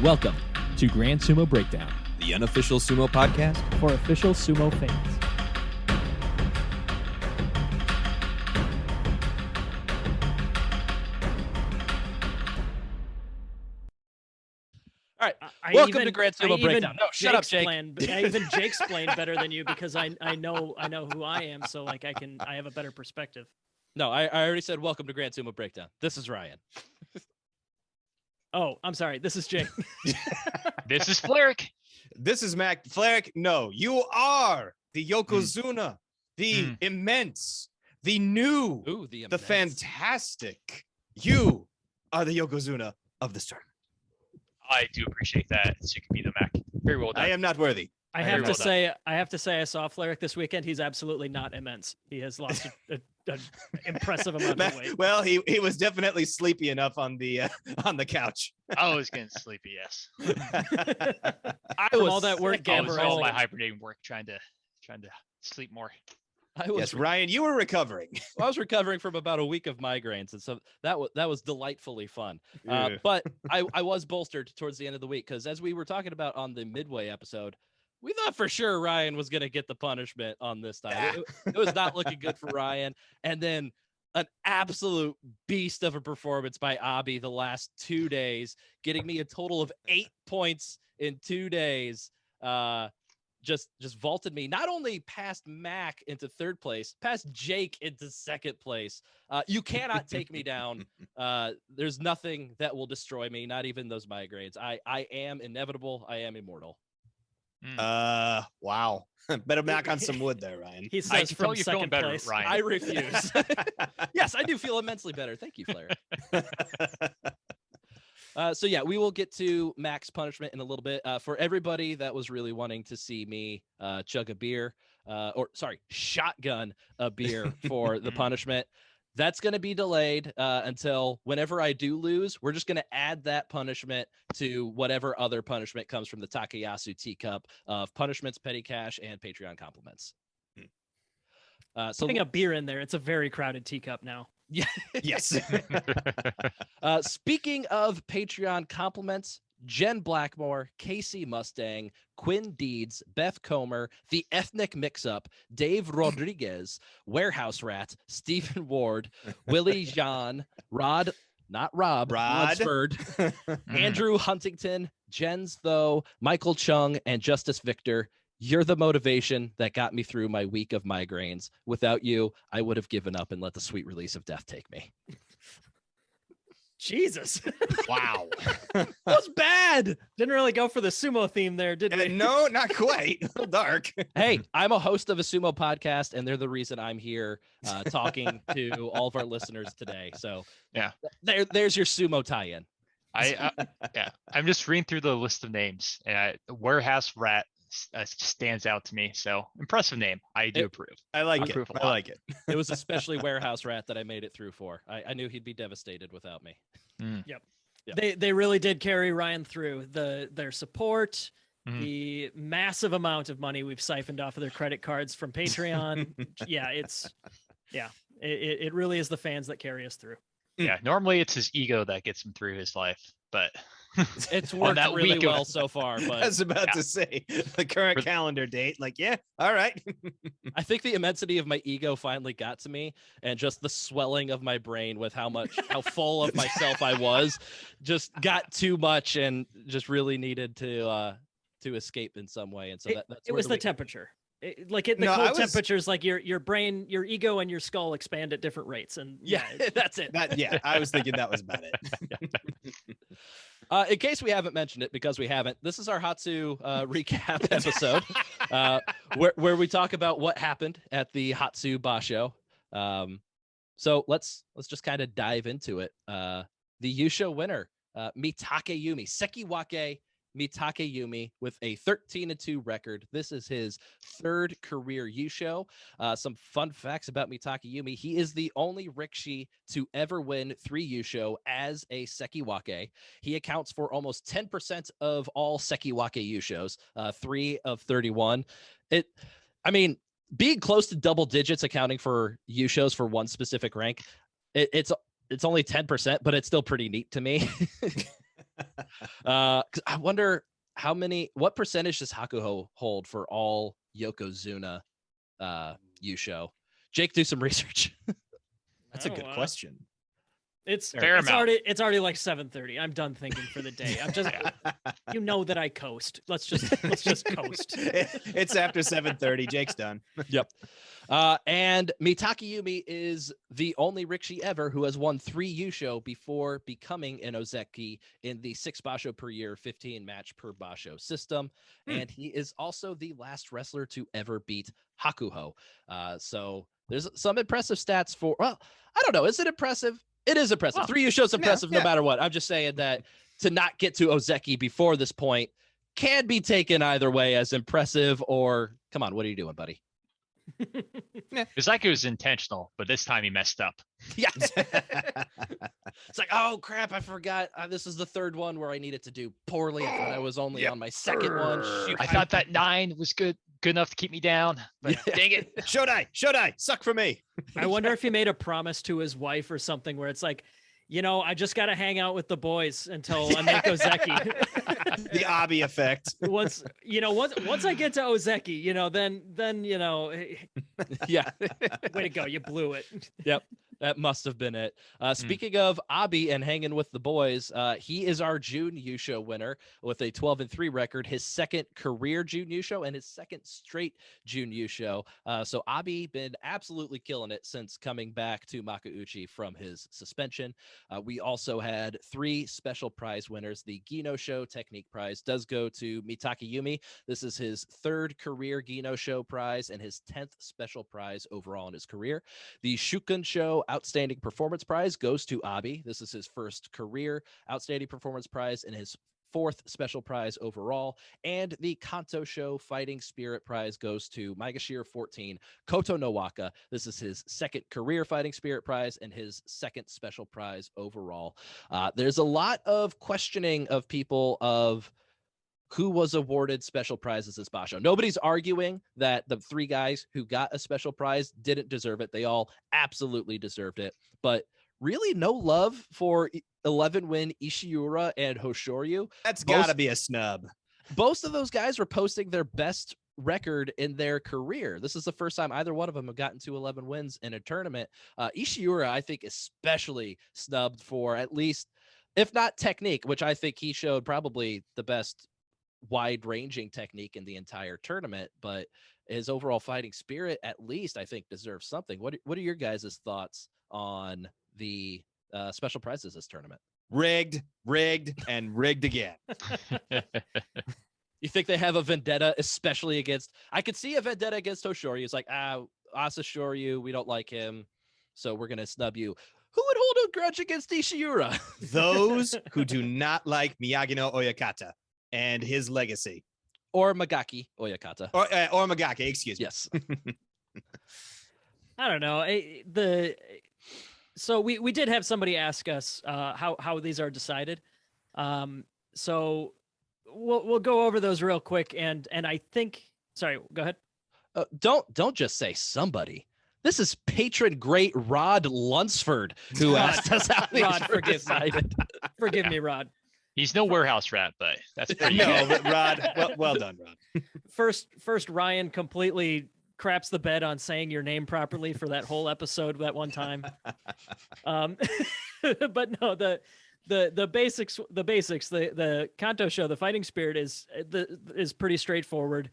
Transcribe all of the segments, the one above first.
Welcome to Grand Sumo Breakdown, the unofficial sumo podcast for official sumo fans. All right, welcome to Grand Sumo Breakdown. No, shut up, Jake. I even Jake explained better than you because I know who I am, so like I have a better perspective. No, I already said welcome to Grand Sumo Breakdown. This is Ryan. Oh, I'm sorry. This is Jake. This is Fleric. This is Mac. Fleric, no, you are the Yokozuna, the immense, the new, the fantastic. You are the Yokozuna of this tournament. I do appreciate that. So you can be the Mac. Very well done. I am not worthy. I have to say I saw Fleric this weekend. He's absolutely not immense. He has lost an impressive amount of weight. Well, he was definitely sleepy enough on the couch. I was getting sleepy. Yes. I was all that work. I was all my hibernating work, trying to sleep more. Yes, Ryan, you were recovering. I was recovering from about a week of migraines, and so that was delightfully fun. But I was bolstered towards the end of the week because, as we were talking about on the midway episode, we thought for sure Ryan was going to get the punishment on this time. It was not looking good for Ryan, and then an absolute beast of a performance by Abi the last 2 days, getting me a total of 8 points in 2 days. Just vaulted me not only past Mac into third place, past Jake into second place. You cannot take me down. There's nothing that will destroy me, not even those migraines. I am inevitable. I am immortal. Wow. Better knock on some wood there, Ryan. He says from second better, place. Ryan. I refuse. Yes, I do feel immensely better. Thank you, Flair. So yeah, we will get to Mac's punishment in a little bit. For everybody that was really wanting to see me chug a beer, shotgun a beer for the punishment, that's going to be delayed until whenever I do lose. We're just going to add that punishment to whatever other punishment comes from the Takayasu teacup of punishments, petty cash, and Patreon compliments. So putting a beer in there, it's a very crowded teacup now. Yeah. Yes. Speaking of Patreon compliments, Jen Blackmore, Casey Mustang, Quinn Deeds, Beth Comer, The Ethnic Mix-Up, Dave Rodriguez, Warehouse Rat, Stephen Ward, Willie Jean, Rod Lunsford, Andrew Huntington, Jens Though, Michael Chung, and Justice Victor. You're the motivation that got me through my week of migraines. Without you, I would have given up and let the sweet release of death take me. Jesus. Wow. That was bad. Didn't really go for the sumo theme there, did we? No, not quite. A little dark. Hey, I'm a host of a sumo podcast, and they're the reason I'm here talking to all of our listeners today. So yeah, there's your sumo tie-in. I'm just reading through the list of names, and Warehouse Rat stands out to me. So impressive name. I do approve. I like it. I like it. It was especially Warehouse Rat that I made it through for. I knew he'd be devastated without me. Yep. They really did carry Ryan through their support, the massive amount of money we've siphoned off of their credit cards from Patreon. It really is the fans that carry us through. Yeah, normally it's his ego that gets him through his life, but it's worked really well so far. But I was about to say the current calendar date. Like, yeah, all right. I think the immensity of my ego finally got to me, and just the swelling of my brain with how full of myself I was, just got too much, and just really needed to escape in some way. And so that's it was the temperature. Cold temperatures, like your brain, your ego, and your skull expand at different rates, and that's it. I was thinking that was about it. In case we haven't mentioned it, because we haven't, this is our Hatsu recap episode, where we talk about what happened at the Hatsu Basho. So let's just kind of dive into it. The Yusho winner, Mitake Yumi, Sekiwake Mitake Yumi, with a 13-2 record. This is his third career Yusho. Some fun facts about Mitake Yumi: he is the only Rikishi to ever win 3 Yusho as a Sekiwake. He accounts for almost 10% of all Sekiwake Yushos, 3 of 31. Being close to double digits accounting for Yushos for one specific rank, it's only 10%, but it's still pretty neat to me. 'Cause I wonder what percentage does Hakuho hold for all Yokozuna Yusho? Jake, do some research. That's a good question. It's Fair amount. already like 7:30. I'm done thinking for the day. I'm just you know that I coast. Let's just coast. It's after 7:30. Jake's done. Yep. And Mitake Yumi is the only Rikishi ever who has won 3 Yusho before becoming an Ozeki in the 6 Basho per year, 15 match per Basho system. And he is also the last wrestler to ever beat Hakuho. So there's some impressive stats for, well, I don't know. Is it impressive? It is impressive. 3 Yusho is impressive no matter what. I'm just saying that to not get to Ozeki before this point can be taken either way as impressive or, come on, what are you doing, buddy? It's like it was intentional, but this time he messed up. Yeah. It's like, oh crap, I forgot. This is the 3rd one where I needed to do poorly. I thought I was only on my 2nd one. Shoot, I thought that 9 was good enough to keep me down, but dang it. Shodai, suck for me. I wonder if he made a promise to his wife or something where it's like, I just got to hang out with the boys until I make Ozeki. The Abi effect. Once I get to Ozeki, then yeah. Way to go. You blew it. Yep. That must have been it. Speaking of Abi and hanging with the boys, he is our June Yusho winner with a 12-3 record, his 2nd career June Yusho and his 2nd straight June Yusho. So Abi been absolutely killing it since coming back to Makuuchi from his suspension. We also had 3 special prize winners. The Gino Show Technique Prize does go to Mitake Yumi. This is his 3rd career Gino Show prize and his 10th special prize overall in his career. The Shuken Show Outstanding Performance Prize goes to Abi. This is his 1st career Outstanding Performance Prize and his 4th special prize overall. And the Kanto Show Fighting Spirit Prize goes to Maegashira 14 Koto Nowaka. This is his 2nd career Fighting Spirit Prize and his 2nd special prize overall. There's a lot of questioning of people of who was awarded special prizes this Basho. Nobody's arguing that the 3 guys who got a special prize didn't deserve it. They all absolutely deserved it. But really no love for 11-win Ishiura and Hoshoryu. That's got to be a snub. Both of those guys were posting their best record in their career. This is the first time either one of them have gotten to 11 wins in a tournament. Ishiura, I think, especially snubbed for at least, if not technique, which I think he showed probably the best wide-ranging technique in the entire tournament, but his overall fighting spirit at least I think deserves something. What are your guys' thoughts on the special prizes this tournament? Rigged, and rigged again. You think they have a vendetta, especially against? I could see a vendetta against Hoshoryu. It's like, Asa Shoryu, we don't like him, so we're gonna snub you. Who would hold a grudge against Ishiura? Those who do not like Miyagi no Oyakata and his legacy. Or Magaki Oyakata. Or Magaki, excuse me. Yes. I don't know. So we did have somebody ask us how these are decided. So we'll go over those real quick. And I think, sorry, go ahead. Don't just say somebody. This is patron great Rod Lunsford who asked us how these were decided. Forgive me, Rod. He's no warehouse rat, but that's pretty no, but Rod, well done, Rod. First, Ryan completely craps the bed on saying your name properly for that whole episode that one time. But no, the basics, the Kanto Show, the fighting spirit is pretty straightforward.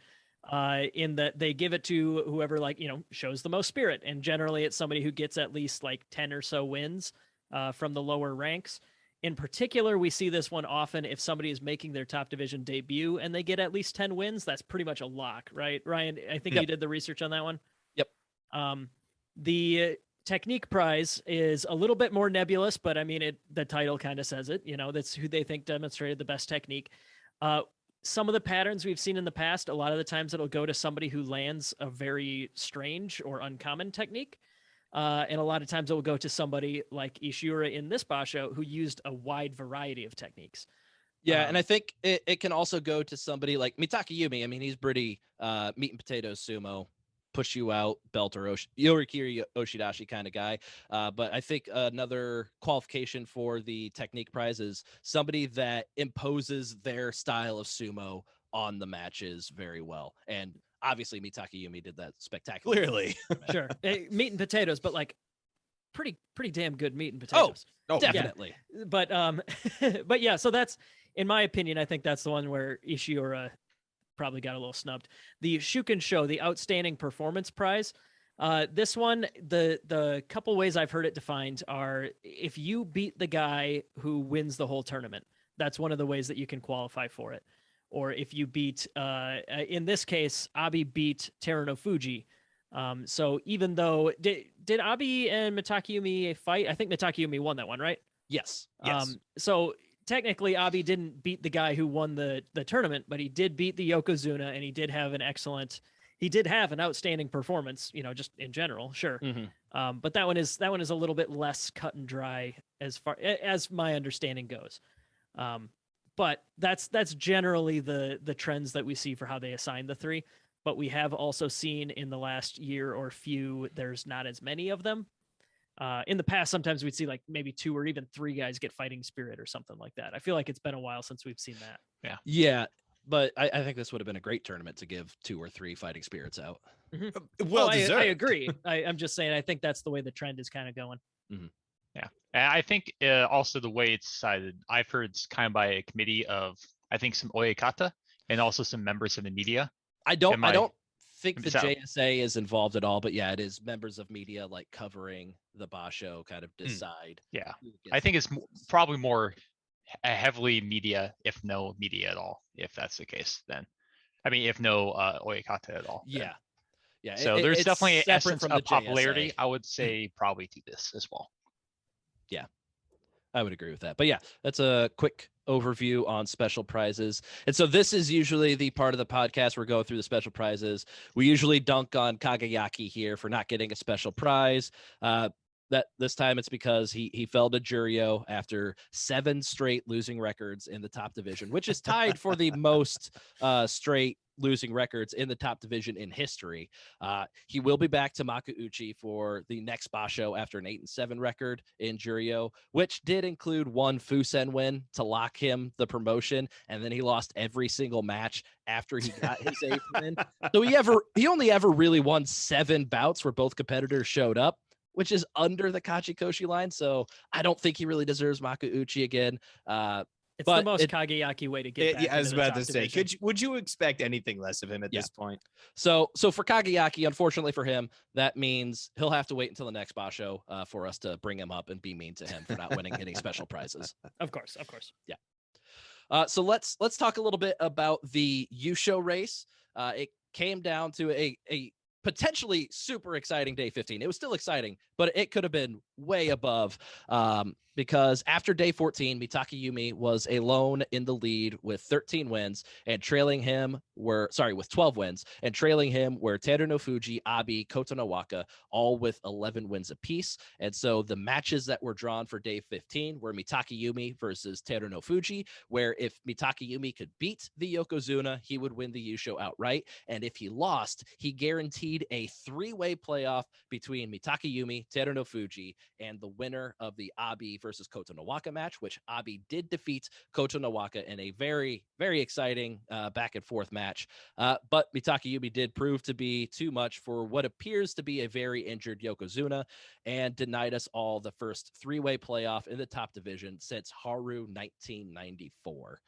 In that they give it to whoever shows the most spirit, and generally it's somebody who gets at least 10 or so wins from the lower ranks. In particular, we see this one often if somebody is making their top division debut and they get at least 10 wins. That's pretty much a lock, right, Ryan? I think you did the research on that one. Yep. The technique prize is a little bit more nebulous, but I mean, the title kind of says it. That's who they think demonstrated the best technique. Some of the patterns we've seen in the past, a lot of the times it'll go to somebody who lands a very strange or uncommon technique. And a lot of times it will go to somebody like Ishiura in this Basho who used a wide variety of techniques. Yeah, and I think it can also go to somebody like Mitake Yumi. I mean, he's pretty meat and potatoes sumo, push you out belt or Yorikiri Oshidashi kind of guy. But I think another qualification for the technique prize is somebody that imposes their style of sumo on the matches very well. And obviously Mitake Yumi did that spectacularly. Sure. Meat and potatoes, but like pretty damn good meat and potatoes. Oh, definitely. Yeah. But yeah, so that's, in my opinion, I think that's the one where Ishiura probably got a little snubbed. The Shuken Show, the Outstanding Performance Prize. This one, the couple ways I've heard it defined are if you beat the guy who wins the whole tournament, that's one of the ways that you can qualify for it. Or if you beat, in this case, Abi beat Teruno Fuji. So even though, did Abi and Mitakeyumi fight? I think Mitakeyumi won that one, right? Yes. So technically Abi didn't beat the guy who won the tournament, but he did beat the Yokozuna, and he did have an outstanding performance, just in general. Sure. Mm-hmm. But that one is a little bit less cut and dry as far as my understanding goes. But that's generally the trends that we see for how they assign the three. But we have also seen in the last year or few, there's not as many of them. In the past, sometimes we'd see like maybe 2 or even 3 guys get fighting spirit or something like that. I feel like it's been a while since we've seen that. Yeah. But I think this would have been a great tournament to give 2 or 3 fighting spirits out. Mm-hmm. Well, I agree. I'm just saying, I think that's the way the trend is kind of going. Mm-hmm. Yeah. And I think also the way it's decided, I've heard it's kind of by a committee of, I think, some oyekata and also some members of the media. I don't think the JSA is involved at all, but yeah, it is members of media like covering the Basho kind of decide. Yeah. I think it's probably more heavily media, if no media at all, if that's the case, then. I mean, if no oyekata at all. Yeah. Yeah. So there's definitely an essence from of the popularity. JSA. I would say probably to this as well. Yeah, I would agree with that. But yeah, that's a quick overview on special prizes. And so this is usually the part of the podcast where we go through the special prizes. We usually dunk on Kagayaki here for not getting a special prize. That this time it's because he fell to Juryo after 7 straight losing records in the top division, which is tied for the most straight losing records in the top division in history. He will be back to Makuuchi for the next Basho after an 8-7 record in Juryo, which did include 1 Fusen win to lock him the promotion, and then he lost every single match after he got his 8th win. So he only ever really won 7 bouts where both competitors showed up, which is under the Kachikoshi line. So I don't think he really deserves Makuuchi again. It's the most Kagayaki way to get back. Yeah, I was about to say, division. would you expect anything less of him at this point? So for Kagayaki, unfortunately for him, that means he'll have to wait until the next Basho for us to bring him up and be mean to him for not winning any special prizes. Of course. Yeah. So let's talk a little bit about the Yusho race. It came down to a potentially super exciting day 15. It was still exciting, but it could have been way above because after day 14, Mitake Yumi was alone in the lead with 13 wins, and trailing him with 12 wins, and trailing him were Teruno Fuji, Abi, Kotonowaka, all with 11 wins apiece. And so the matches that were drawn for day 15 were Mitake Yumi versus Teruno Fuji, where if Mitake Yumi could beat the Yokozuna, he would win the Yusho outright. And if he lost, he guaranteed a 3-way playoff between Mitake Yumi, Teruno Fuji, and the winner of the Abi versus Kotonowaka match, which Abi did defeat Kotonowaka in a very, very exciting back and forth match. But Mitake Yumi did prove to be too much for what appears to be a very injured Yokozuna and denied us all the first 3-way playoff in the top division since Haru 1994.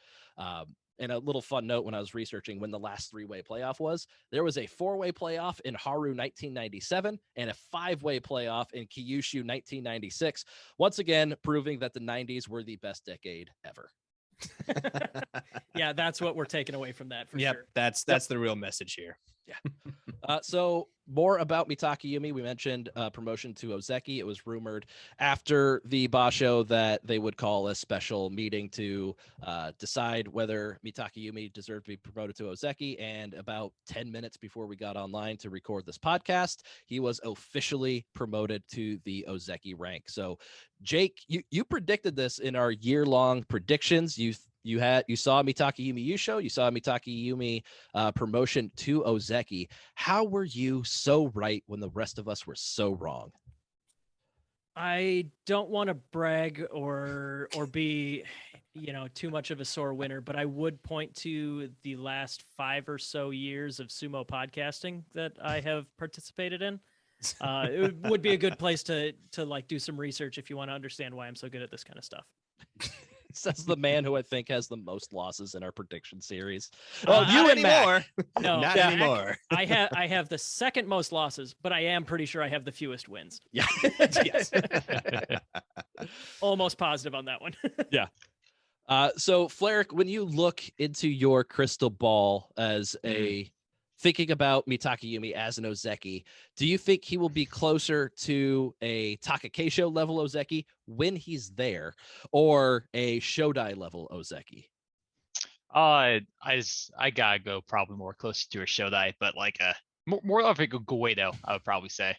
And a little fun note, when I was researching when the last 3-way playoff was, there was a 4-way playoff in Haru 1997 and a 5-way playoff in Kyushu 1996. Once again, proving that the 90s were the best decade ever. Yeah, that's what we're taking away from that for sure. That's the real message here. Yeah. So more about Mitake Yumi. We mentioned promotion to Ozeki. It was rumored after the Basho that they would call a special meeting to decide whether Mitake Yumi deserved to be promoted to Ozeki. And about 10 minutes before we got online to record this podcast, he was officially promoted to the Ozeki rank. So Jake, you predicted this in our year-long predictions. You You saw Mitake Yumi Yusho, you saw Mitake Yumi promotion to Ozeki. How were you so right when the rest of us were so wrong? I don't want to brag or be, too much of a sore winner, but I would point to the last 5 or so years of sumo podcasting that I have participated in. It would be a good place to like do some research if you want to understand why I'm so good at this kind of stuff. Says the man who I think has the most losses in our prediction series. You and Mac. No, not anymore. I have the second most losses, but I am pretty sure I have the fewest wins. Yeah. Yes. Almost positive on that one. Yeah. So Fleric, when you look into your crystal ball as thinking about Mitake Yumi as an Ozeki, do you think he will be closer to a Takakeisho level Ozeki when he's there, or a Shodai level Ozeki? I gotta go probably more close to a Shodai, but like more of a Goedo, I would probably say.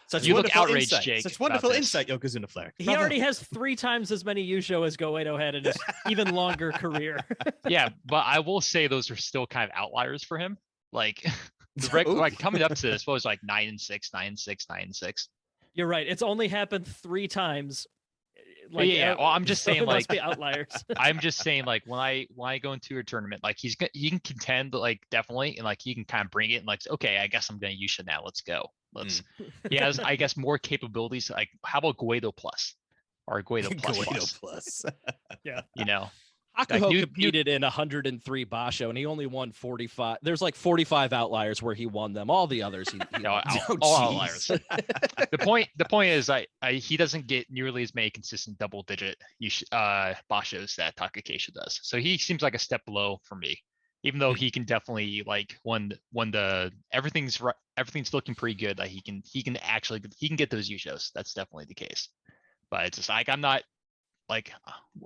Such you wonderful look outraged, insight. Jake. Such wonderful insight, Yokozuna Flare. He already has 3 times as many Yusho as Goedo had in his even longer career. Yeah, but I will say those are still kind of outliers for him. Like, like coming up to this, what was like 9-6, 9-6, 9-6. You're right. It's only happened 3 times. Like, yeah, well, I'm just saying, it must like, be outliers. I'm just saying, like, when I go into a tournament, like he can contend, like, definitely, and like he can kind of bring it, and like, okay, I guess I'm gonna use it now. Let's go. He has, I guess, more capabilities. Like, how about Guedo plus or Guedo plus? Guedo plus. Yeah, Hakuho competed in 103 Basho, and he only won 45. There's like 45 outliers where he won them. All the others, all outliers. The point is, he doesn't get nearly as many consistent double-digit Bashos that Takakeisho does. So he seems like a step below for me, even though he can definitely, like, when the everything's looking pretty good, like he can get those Yushos. That's definitely the case. But it's just like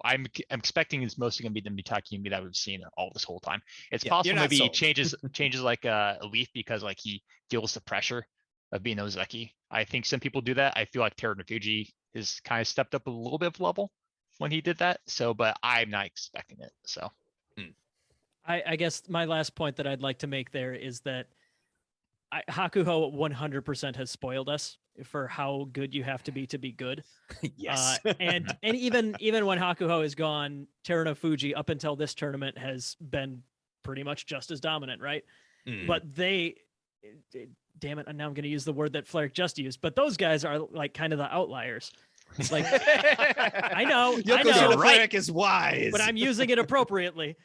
I'm expecting it's mostly going to be the Mitake Yumi that we've seen all this whole time. It's possible maybe he changes like a leaf because like he deals the pressure of being Ozeki. I think some people do that. I feel like Teruno Fuji has kind of stepped up a little bit of level when he did that. So, but I'm not expecting it. So, I guess my last point that I'd like to make there is that Hakuho 100% has spoiled us for how good you have to be good. Yes. And even when Hakuho is gone, Teruno Fuji up until this tournament has been pretty much just as dominant, right? But damn it, and now I'm going to use the word that Fleric just used, but those guys are like kind of the outliers. Like, I know Fleric is wise, but I'm using it appropriately.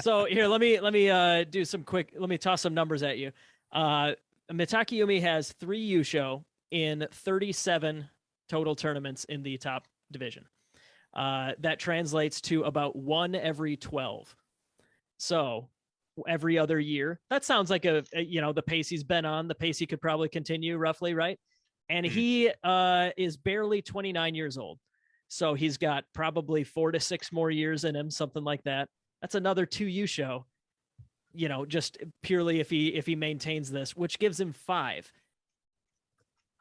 So here, let me do some quick. Let me toss some numbers at you. Mitake Yumi has 3 Yusho in 37 total tournaments in the top division. That translates to about 1 every 12. So every other year. That sounds like the pace he's been on, the pace he could probably continue roughly, right? And he is barely 29 years old. So he's got probably 4 to 6 more years in him, something like that. That's another 2 Yusho. Just purely if he maintains this, which gives him 5.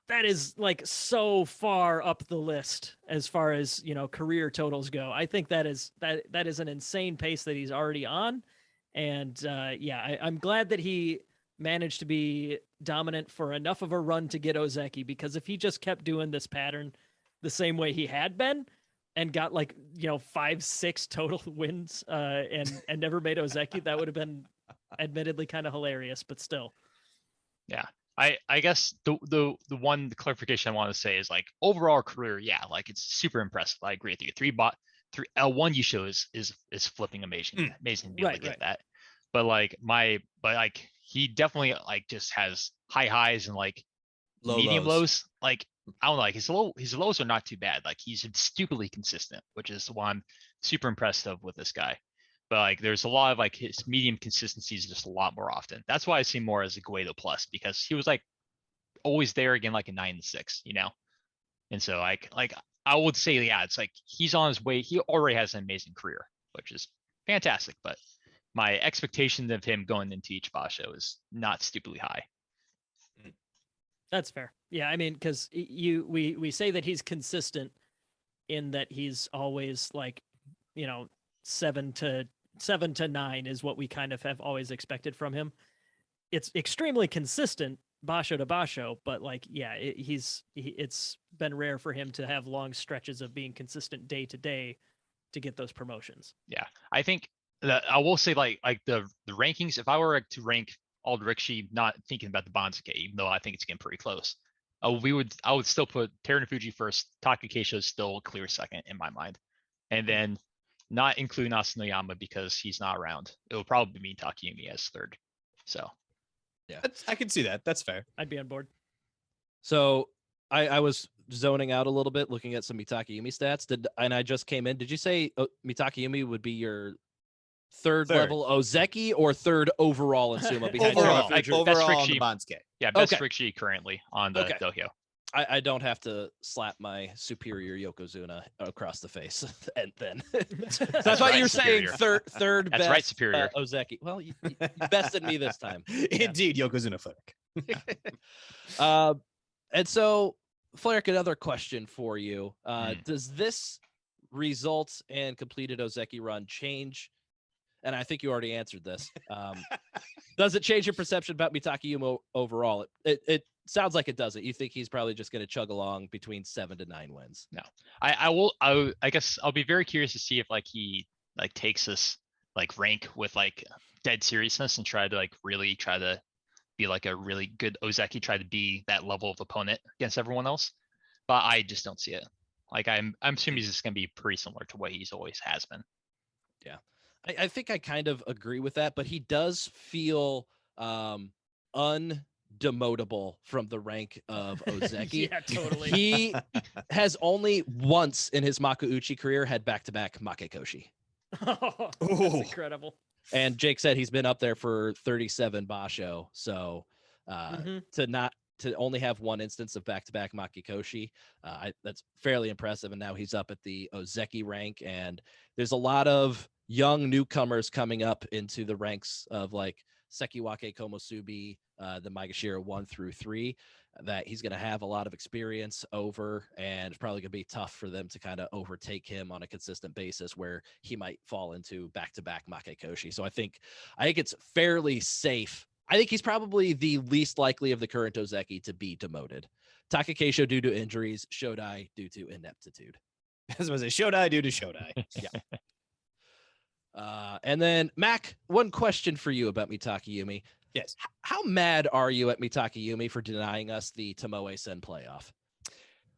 That is like so far up the list as far as, career totals go. I think that is an insane pace that he's already on. And I'm glad that he managed to be dominant for enough of a run to get Ozeki, because if he just kept doing this pattern the same way he had been and got 5-6 total wins and never made Ozeki, that would have been admittedly kind of hilarious, but still. Yeah. I guess the one clarification I want to say is like overall career, like it's super impressive. I agree with you. 1 Yusho is flipping amazing. Amazing to be able to get that. But he definitely just has high highs and low medium lows. Like I don't know, his lows are not too bad. Like he's stupidly consistent, which is why I'm super impressed with this guy. But there's a lot of his medium consistencies just a lot more often. That's why I see more as a Guedo plus, because he was always there again, like a 9-6, And so I would say, it's he's on his way. He already has an amazing career, which is fantastic. But my expectation of him going into each Basho is not stupidly high. That's fair. Yeah, I mean, because we say that he's consistent in that he's always 7 to 9 is what we kind of have always expected from him. It's extremely consistent Basho to Basho, but like, yeah, it's been rare for him to have long stretches of being consistent day to day to get those promotions. Yeah, I think that I will say like the rankings. If I were to rank all the Rikishi, not thinking about the Banzuke, even though I think it's getting pretty close, I would still put Terunofuji first. Takakeisho is still a clear second in my mind, and then not include Asanoyama because he's not around. It would probably be Takayumi as third. So yeah, I can see that. That's fair. I'd be on board. So I was zoning out a little bit looking at some Mitakayumi stats. And I just came in. Did you say Mitakayumi would be your third level Ozeki or third overall in Sumo? Overall on the Banzuke. Yeah, best Rikishi currently on the dohyo. I don't have to slap my superior Yokozuna across the face, and then that's why you're saying third That's best. Right, superior Ozeki. Well, you bested me this time. Indeed, Yokozuna Flick. And so, Flarek, another question for you: does this results and completed Ozeki run change? And I think you already answered this. Does it change your perception about Mitakayumi overall? It sounds like it doesn't. You think he's probably just going to chug along between 7 to 9 wins. No, I guess I'll be very curious to see if like he like takes this like rank with like dead seriousness and try to be like a really good Ozeki, try to be that level of opponent against everyone else. But I just don't see it. Like I'm assuming he's just going to be pretty similar to what he's always has been. Yeah. I think I kind of agree with that, but he does feel undemotable from the rank of Ozeki. Yeah, totally. He has only once in his Makuuchi career had back-to-back Makekoshi. Oh, that's incredible. And Jake said he's been up there for 37 Basho. So to only have one instance of back-to-back Makekoshi, that's fairly impressive. And now he's up at the Ozeki rank, and there's a lot of young newcomers coming up into the ranks of like Sekiwake Komosubi, the Maegashira 1 through 3, that he's going to have a lot of experience over, and it's probably going to be tough for them to kind of overtake him on a consistent basis where he might fall into back-to-back Makekoshi. So I think it's fairly safe. I think he's probably the least likely of the current Ozeki to be demoted. Takakeisho due to injuries, Shodai due to ineptitude. I was going to say Shodai due to Shodai. Yeah. And then, Mac, one question for you about Mitakayumi. Yes. How mad are you at Mitakayumi for denying us the Tomoe-sen playoff?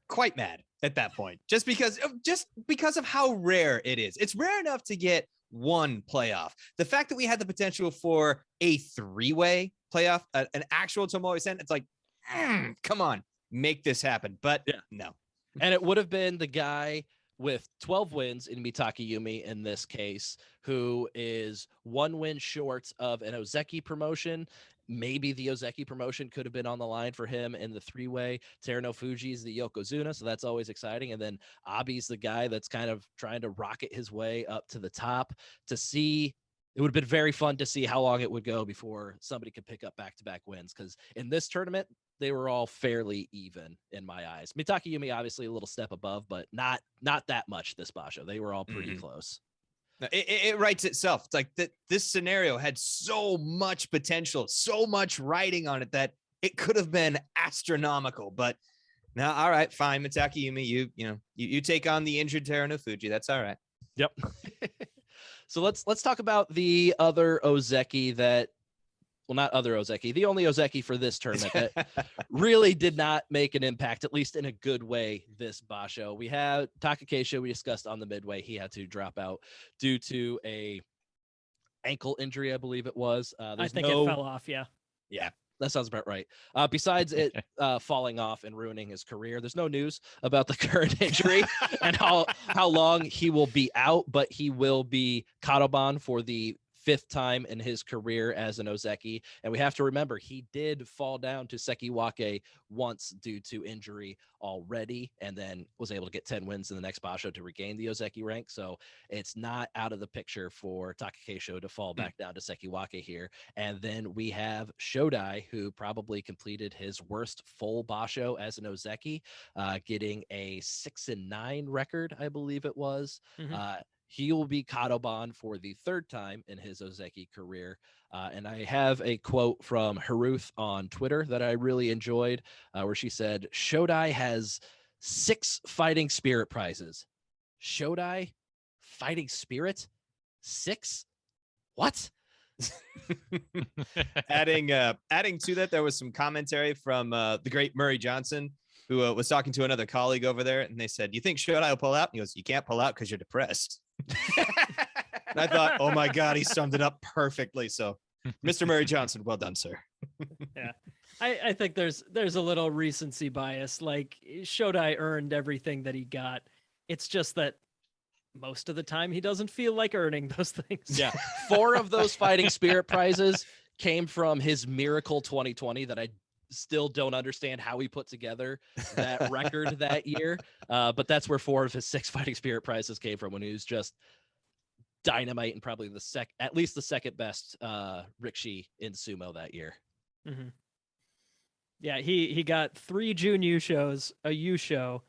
Quite mad at that point, just because of how rare it is. It's rare enough to get one playoff. The fact that we had the potential for a 3-way playoff, an actual Tomoe-sen, it's like, come on, make this happen. But no. And it would have been the guy with 12 wins in Mitakayumi in this case, who is 1 win short of an Ozeki promotion. Maybe the Ozeki promotion could have been on the line for him in the 3-way. Terunofuji is the Yokozuna, so that's always exciting. And then Abi's the guy that's kind of trying to rocket his way up to the top. To see, it would have been very fun to see how long it would go before somebody could pick up back-to-back wins, because in this tournament, they were all fairly even in my eyes. Mitakayumi, obviously a little step above, but not that much this Basho. They were all pretty close. It writes itself. It's like that. This scenario had so much potential, so much writing on it that it could have been astronomical. But now, all right, fine, Mitakayumi, you take on the injured Terunofuji. That's all right. Yep. So let's talk about the other Ozeki that. Well, not other Ozeki, the only Ozeki for this tournament that really did not make an impact, at least in a good way, this Basho. We had Takakeisho, we discussed on the midway. He had to drop out due to a ankle injury, I believe it was. I think it fell off, yeah. Yeah, that sounds about right. Besides it falling off and ruining his career, there's no news about the current injury and how long he will be out, but he will be Kadoban for the 5th time in his career as an Ozeki. And we have to remember, he did fall down to Sekiwake once due to injury already, and then was able to get 10 wins in the next Basho to regain the Ozeki rank. So it's not out of the picture for Takakeisho to fall back down to Sekiwake here. And then we have Shodai, who probably completed his worst full Basho as an Ozeki, getting a 6-9 record, I believe it was. he will be Kadoban for the third time in his Ozeki career. And I have a quote from Haruth on Twitter that I really enjoyed, where she said, Shodai has 6 fighting spirit prizes. Shodai? Fighting spirit? 6? What? Adding to that, there was some commentary from the great Murray Johnson, who was talking to another colleague over there, and they said, "You think Shodai will pull out?" And he goes, "You can't pull out because you're depressed." And I thought, oh my God, he summed it up perfectly. So, Mr. Murray Johnson, well done, sir. Yeah, I think there's a little recency bias. Like, Shodai earned everything that he got. It's just that most of the time he doesn't feel like earning those things. Yeah, 4 of those fighting spirit prizes came from his Miracle 2020 that I still don't understand how he put together that record that year. But that's where 4 of his 6 fighting spirit prizes came from, when he was just dynamite and probably at least the second best Rikishi in sumo that year. Mm-hmm. Yeah, he got 3 Jun Yu shows, a Yu show,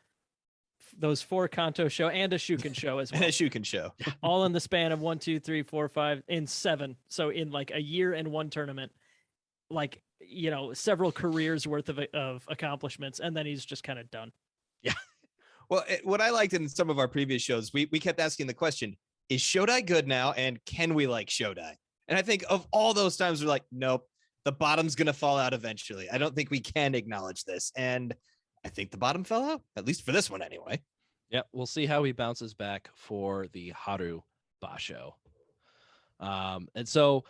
those 4 Kanto show, and a Shuken show as well. And a Shuken show. All in the span of 1, 2, 3, 4, 5, in 7. So in like a year and 1 tournament, like, you know, several careers worth of accomplishments, and then he's just kind of done. Yeah. Well, what I liked in some of our previous shows, we kept asking the question, is Shodai good now, and can we like Shodai? And I think of all those times, we're like, nope, the bottom's going to fall out eventually. I don't think we can acknowledge this. And I think the bottom fell out, at least for this one anyway. Yep, we'll see how he bounces back for the Haru Basho. And so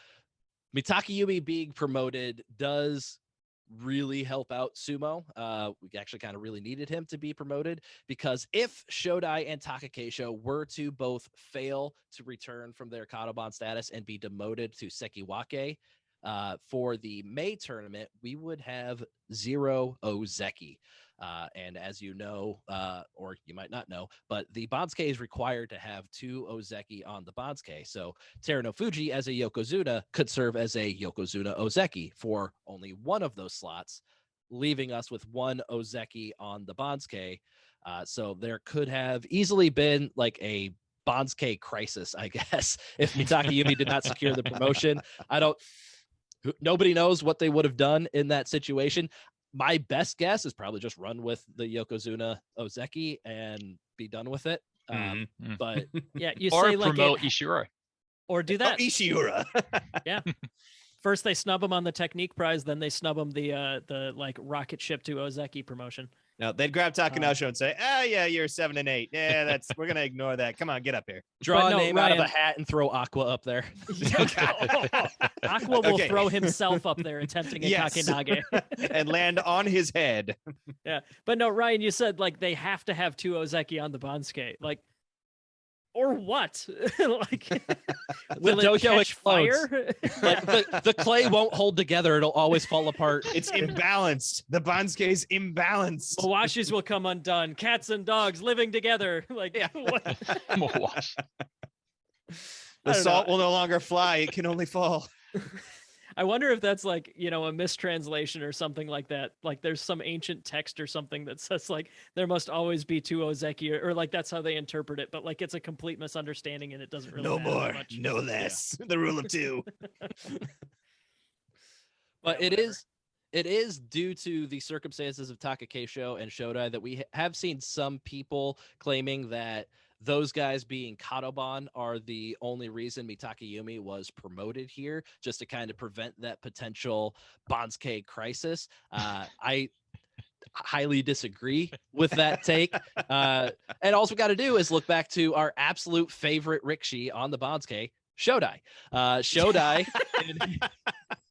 Mitake Yumi being promoted does really help out sumo. We actually kind of really needed him to be promoted, because if Shodai and Takakeisho were to both fail to return from their Kadoban status and be demoted to Sekiwake for the May tournament, we would have 0 Ozeki. And as you know, or you might not know, but the Bansuke is required to have 2 Ozeki on the Bansuke. So Teruno Fuji as a Yokozuna could serve as a Yokozuna Ozeki for only one of those slots, leaving us with 1 Ozeki on the Bansuke. So there could have easily been like a Bansuke crisis, I guess, if Mitake Yumi did not secure the promotion. Nobody knows what they would have done in that situation. My best guess is probably just run with the Yokozuna Ozeki and be done with it. But yeah, you or say like promote Ishiura, or do that. Ishiura. Yeah. First they snub him on the technique prize, then they snub him the like rocket ship to Ozeki promotion. No, they'd grab Takanosho and say, yeah, you're 7 and 8. Yeah, we're going to ignore that. Come on, get up here. Draw a name out of a hat and throw Aqua up there. Aqua will throw himself up there attempting a Kakenage. And land on his head. Yeah. But no, Ryan, you said like they have to have 2 Ozeki on the Bansuke. Like, or what? Like, will it catch fire? Like the clay won't hold together. It'll always fall apart. It's imbalanced. The Bansuke's imbalanced. Mawashis will come undone. Cats and dogs living together. Like, yeah. Mawashi. The salt will no longer fly. It can only fall. I wonder if that's like, you know, a mistranslation or something like that. Like there's some ancient text or something that says like there must always be 2 Ozeki, or like that's how they interpret it, but like it's a complete misunderstanding and it doesn't really no matter more, much. no less. Yeah. The rule of 2. But it is due to the circumstances of Takakeisho and Shodai that we have seen some people claiming that those guys being Kadoban are the only reason Mitake Yumi was promoted here, just to kind of prevent that potential Bansuke crisis. I highly disagree with that take. And all we got to do is look back to our absolute favorite Rikishi on the Bansuke, Shodai. Shodai,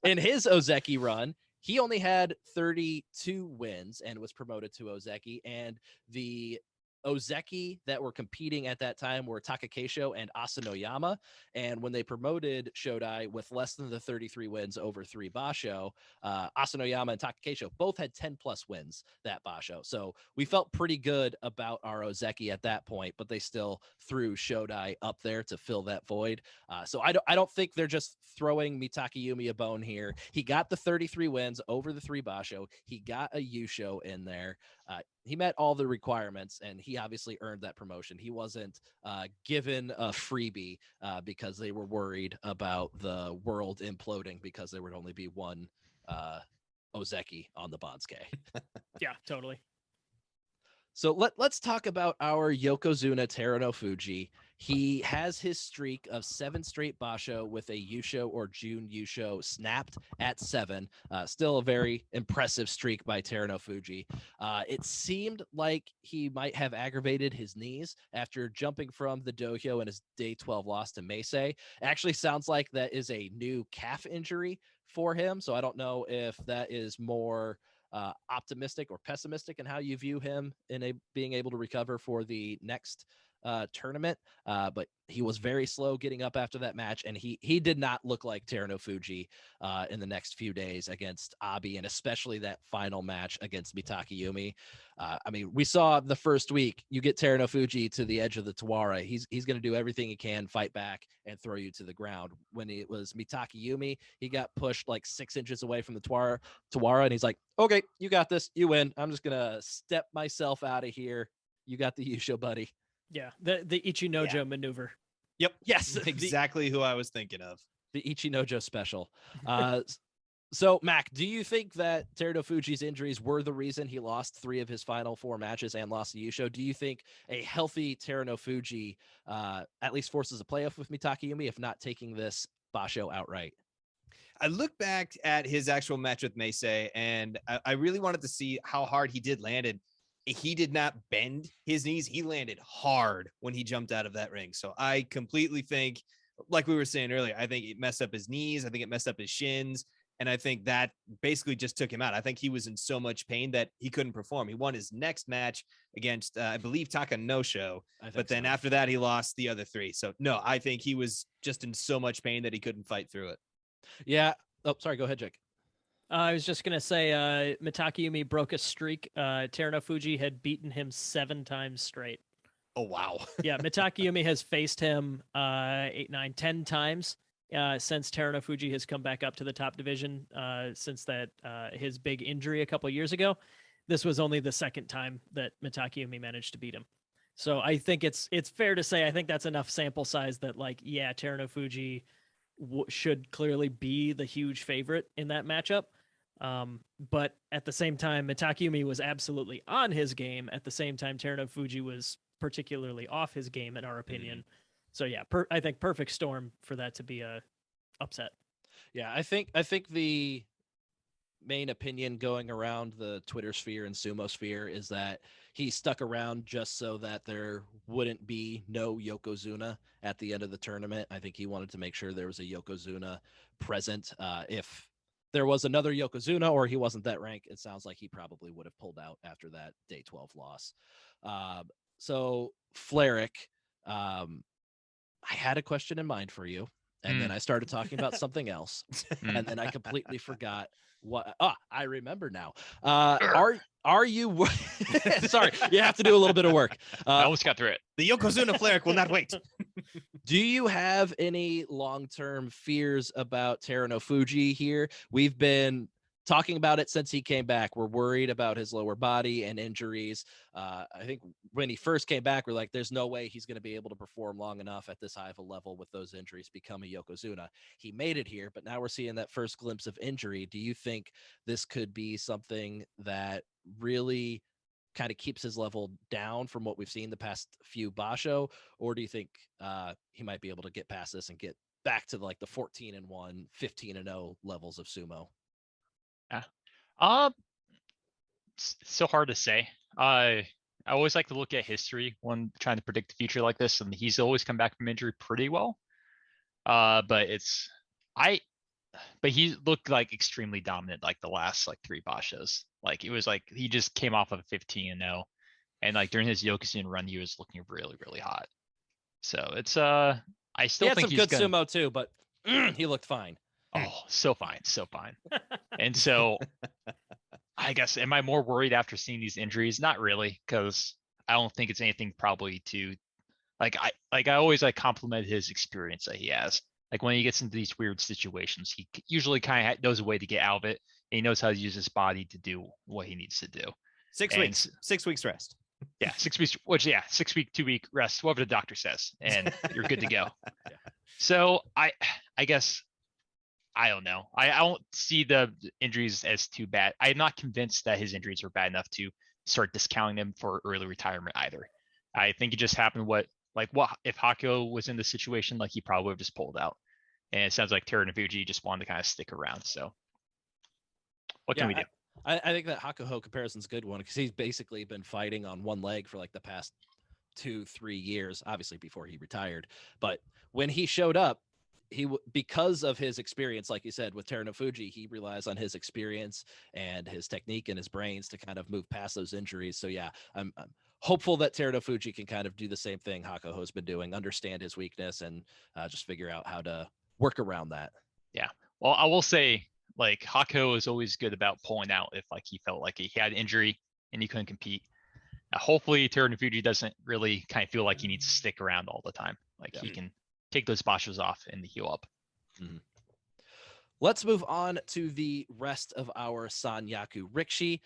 in his Ozeki run, he only had 32 wins and was promoted to Ozeki, and the Ozeki that were competing at that time were Takakeisho and Asanoyama. And when they promoted Shodai with less than the 33 wins over 3 Basho, Asanoyama and Takakeisho both had 10 plus wins that Basho. So we felt pretty good about our Ozeki at that point, but they still threw Shodai up there to fill that void. So I don't think they're just throwing Mitake Yumi a bone here. He got the 33 wins over the 3 Basho. He got a Yusho in there. he met all the requirements, and he obviously earned that promotion. He wasn't given a freebie because they were worried about the world imploding because there would only be one Ozeki on the Bansuke. Yeah, totally. So let's talk about our Yokozuna Teruno Fuji. He has his streak of 7 straight Basho with a Yusho or Jun Yusho snapped at 7. Still a very impressive streak by Teruno Fuji. It seemed like he might have aggravated his knees after jumping from the dohyo in his day 12 loss to Meisei. Actually sounds like that is a new calf injury for him. So I don't know if that is more optimistic or pessimistic in how you view him in being able to recover for the next tournament, but he was very slow getting up after that match, and he did not look like Teruno Fuji in the next few days against Abi, and especially that final match against Mitake Yumi. I mean, we saw the first week, you get Teruno Fuji to the edge of the Tawara, he's going to do everything he can, fight back, and throw you to the ground. When it was Mitake Yumi, he got pushed like 6 inches away from the Tawara, and he's like, okay, you got this, you win. I'm just going to step myself out of here. You got the Yusho, buddy. Yeah, the Ichi Nojo maneuver. Yep. Yes, exactly who I was thinking of. The Ichi Nojo special. So, Mac, do you think that Teruno Fuji's injuries were the reason he lost 3 of his final 4 matches and lost the Yusho? Do you think a healthy Teruno Fuji at least forces a playoff with Mitake Yumi, if not taking this Basho outright? I look back at his actual match with Meisei, and I really wanted to see how hard he did land. And he did not bend his knees. He landed hard when he jumped out of that ring. So I completely think, like we were saying earlier, I think it messed up his knees. I think it messed up his shins. And I think that basically just took him out. I think he was in so much pain that he couldn't perform. He won his next match against, I believe, Takanosho. But then after that, he lost the other 3. So, no, I think he was just in so much pain that he couldn't fight through it. Yeah. Oh, sorry. Go ahead, Jake. I was just going to say Mitake Yumi broke a streak. Teruno Fuji had beaten him 7 times straight. Oh, wow. Yeah, Mitake Yumi has faced him 8, 9, 10 times since Teruno Fuji has come back up to the top division since that his big injury a couple years ago. This was only the 2nd time that Mitake Yumi managed to beat him. So I think it's fair to say I think that's enough sample size that, like, yeah, Teruno Fuji should clearly be the huge favorite in that matchup. But at the same time, Mitake Yumi was absolutely on his game. At the same time, Teruno Fuji was particularly off his game, in our opinion. So yeah, I think perfect storm for that to be a upset. Yeah, I think the main opinion going around the Twitter sphere and Sumo sphere is that he stuck around just so that there wouldn't be no Yokozuna at the end of the tournament. I think he wanted to make sure there was a Yokozuna present. If there was another Yokozuna or he wasn't that rank, it sounds like he probably would have pulled out after that day 12 loss. So Fleric, I had a question in mind for you, and then I started talking about something else, and then I completely forgot what. I remember now. Are you? Sorry, you have to do a little bit of work. I almost got through it. The Yokozuna Fleric will not wait. Do you have any long-term fears about Teruno Fuji here? We've been talking about it since he came back. We're worried about his lower body and injuries. I think when he first came back, we're like, there's no way he's going to be able to perform long enough at this high of a level with those injuries, become a Yokozuna. He made it here, but now we're seeing that first glimpse of injury. Do you think this could be something that really kind of keeps his level down from what we've seen the past few Basho, or do you think he might be able to get past this and get back to like the 14-1, 15-0 levels of sumo? Yeah. It's so hard to say. I always like to look at history when trying to predict the future like this, and he's always come back from injury pretty well. But he looked like extremely dominant like the last like 3 Bashos. Like it was like he just came off of a 15-0, and like during his Yokozuna run, he was looking really, really hot. So it's I still think he's good sumo too, but he looked fine. Oh, so fine. And so I guess, am I more worried after seeing these injuries? Not really, because I don't think it's anything probably to I always like compliment his experience that he has. Like when he gets into these weird situations, he usually kind of knows a way to get out of it. And he knows how to use his body to do what he needs to do. 6 weeks. 6 weeks rest. Yeah, 6 weeks. 6 week, 2 week rest, whatever the doctor says, and you're good to go. Yeah. So I guess I don't know. I don't see the injuries as too bad. I'm not convinced that his injuries are bad enough to start discounting him for early retirement either. I think it just happened what if Hakuho was in the situation, like he probably would have just pulled out. And it sounds like Terunofuji just wanted to kind of stick around. So what can we do? I think that Hakuho comparison's a good one because he's basically been fighting on one leg for like the past 2-3 years, obviously before he retired. But when he showed up, because of his experience, like you said, with Terunofuji, he relies on his experience and his technique and his brains to kind of move past those injuries. So yeah, I'm hopeful that Terunofuji can kind of do the same thing Hakuho's been doing, understand his weakness, and just figure out how to work around that. Yeah. Well, I will say, like, Hakuho is always good about pulling out if like he felt like he had injury and he couldn't compete. Hopefully Terunofuji doesn't really kind of feel like he needs to stick around all the time. Like he can take those bashos off and heal up. Mm-hmm. Let's move on to the rest of our Sanyaku Rikishi.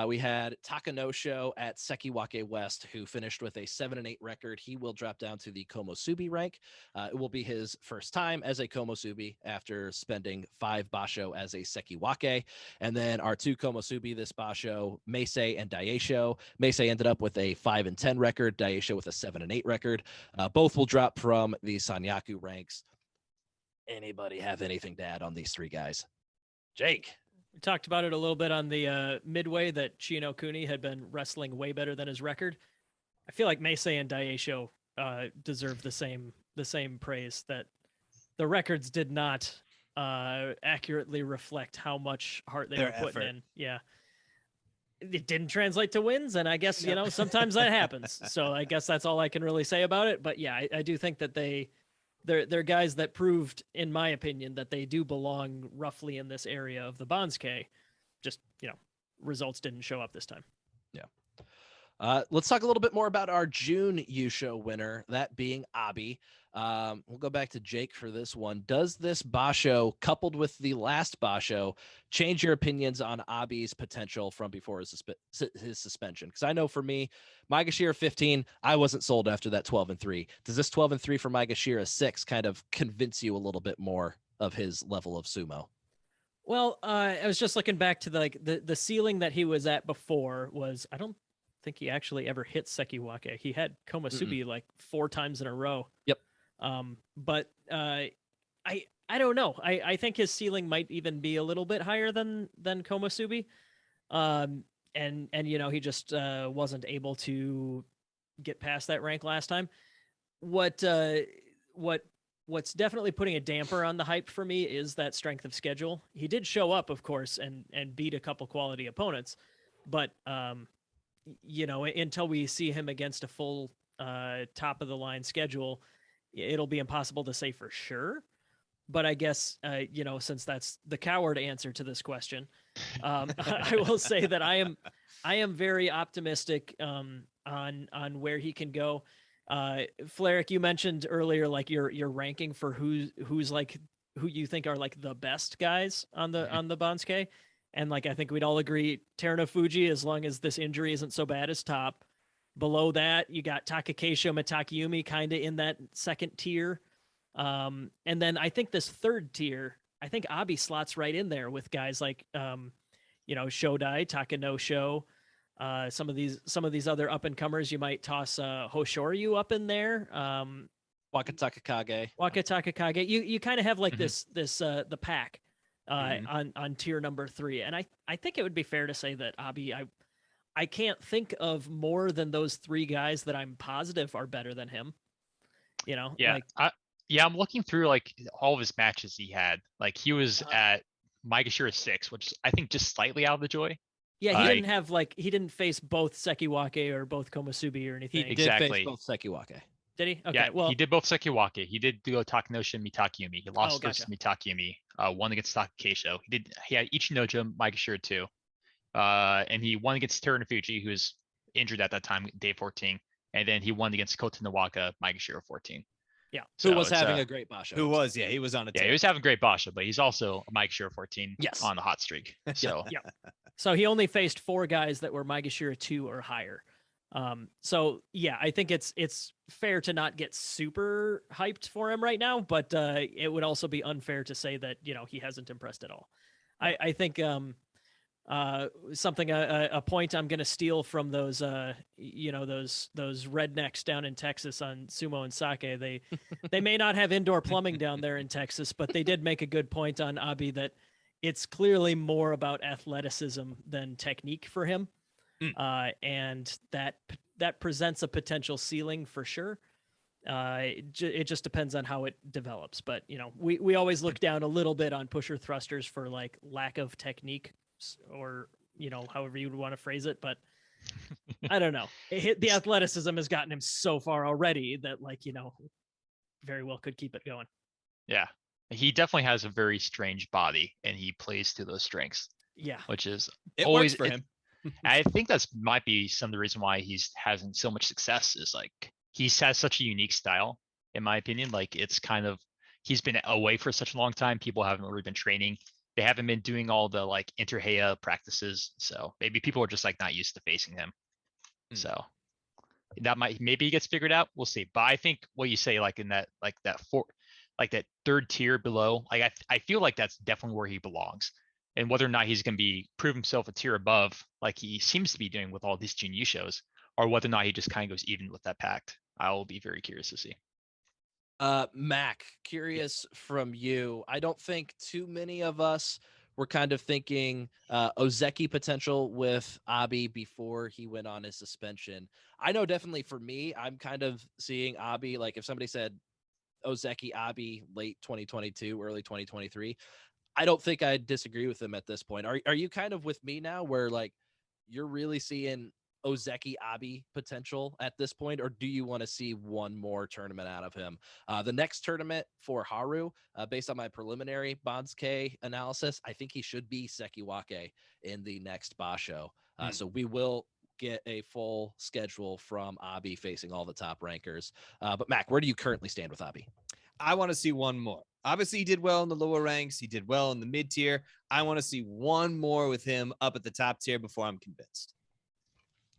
We had Takanosho at Sekiwake West, who finished with a 7-8 record. He will drop down to the Komosubi rank. It will be his first time as a Komosubi after spending 5 Basho as a Sekiwake. And then our 2 Komosubi this Basho, Meisei and Daisho. Meisei ended up with a 5-10 record, Daisho with a 7-8 record. Both will drop from the Sanyaku ranks. Anybody have anything to add on these 3 guys? Jake. We talked about it a little bit on the midway that Chino Kuni had been wrestling way better than his record. I feel like Meisei and Daisho deserve the same praise, that the records did not accurately reflect how much heart they were putting in. Yeah. It didn't translate to wins, and I guess, sometimes that happens. So I guess that's all I can really say about it. But yeah, I do think that they're guys that proved, in my opinion, that they do belong roughly in this area of the Bansuke. Just, results didn't show up this time. Yeah. Let's talk a little bit more about our June Yusho winner, that being Abi. We'll go back to Jake for this one. Does this Basho, coupled with the last Basho, change your opinions on Abi's potential from before his suspension? Because I know for me, Maegashira 15, I wasn't sold after that 12-3. Does this 12-3 for Maegashira 6 kind of convince you a little bit more of his level of sumo? Well, I was just looking back to the ceiling that he was at before was, I don't think he actually ever hit Sekiwake. He had Komosubi like 4 times in a row. Yep. But I don't know. I think his ceiling might even be a little bit higher than Komosubi. And he just wasn't able to get past that rank last time. What's definitely putting a damper on the hype for me is that strength of schedule. He did show up, of course, and beat a couple quality opponents, but until we see him against a full top of the line schedule, it'll be impossible to say for sure. But I guess, since that's the coward answer to this question, I will say that I am very optimistic on where he can go. Flaric, you mentioned earlier, like your ranking for who's like who you think are like the best guys on the Bansuke, and like I think we'd all agree Terunofuji, as long as this injury isn't so bad, is top. Below that, you got Takakeisho, Mitakeumi kind of in that second tier. And then I think this third tier, I think Abi slots right in there with guys like, Shodai, Takanosho, some of these other up and comers. You might toss Hoshoryu up in there. Wakatakakage. You kind of have like this the pack on tier number 3, and I think it would be fair to say that Abi, I can't think of more than those 3 guys that I'm positive are better than him. Yeah. I'm looking through like all of his matches he had. Like he was at Maegashira 6, which I think just slightly out of the joy. Yeah, he didn't face both Sekiwake or both Komosubi or anything. He did face both Sekiwake. Did he? Okay, yeah, well, he did both Sekiwake. He did go Takanosha and Mitakeumi. He lost versus Mitakeumi. Won against Takakeisho. He had Ichinoja Maegashira 2. And he won against Terunofuji, who was injured at that time, day 14. And then he won against Kota Nawaka, Maegashira 14. Yeah. So who was having a great Basho. He was on a he was having a great Basho, but he's also a Maegashira 14 yes. on the hot streak. So So he only faced 4 guys that were Maegashira 2 or higher. So yeah, I think it's fair to not get super hyped for him right now, but it would also be unfair to say that, he hasn't impressed at all. I think something a point I'm going to steal from those those rednecks down in Texas on Sumo and Sake. They may not have indoor plumbing down there in Texas, but they did make a good point on Abi that it's clearly more about athleticism than technique for him. And that presents a potential ceiling for sure. It just depends on how it develops, but we always look down a little bit on pusher thrusters for like lack of technique, or however you would want to phrase it. But I don't know. The athleticism has gotten him so far already that very well could keep it going. Yeah, he definitely has a very strange body, and he plays to those strengths. Yeah, which is it always works for him. I think that's might be some of the reason why he's having so much success is like he has such a unique style, in my opinion. Like it's kind of he's been away for such a long time. People haven't really been training. They haven't been doing all the like interheya practices. So maybe people are just like not used to facing him. So that maybe he gets figured out. We'll see. But I think what you say, like in that that third tier below, like I feel like that's definitely where he belongs. And whether or not he's going to be prove himself a tier above, like he seems to be doing with all these Jinyu shows, or whether or not he just kind of goes even with that pact, I will be very curious to see. Mac, curious from you. I don't think too many of us were kind of thinking Ozeki potential with Abi before he went on his suspension. I know definitely for me, I'm kind of seeing Abi, like if somebody said Ozeki Abi late 2022, early 2023, I don't think I'd disagree with them at this point. Are you kind of with me now where like you're really seeing Ozeki Abi potential at this point, or do you want to see one more tournament out of him? The next tournament for Haru, based on my preliminary Bonds-K analysis, I think he should be Sekiwake in the next Basho. So we will get a full schedule from Abi facing all the top rankers. But Mac, where do you currently stand with Abi? I want to see one more. Obviously, he did well in the lower ranks. He did well in the mid tier. I want to see one more with him up at the top tier before I'm convinced.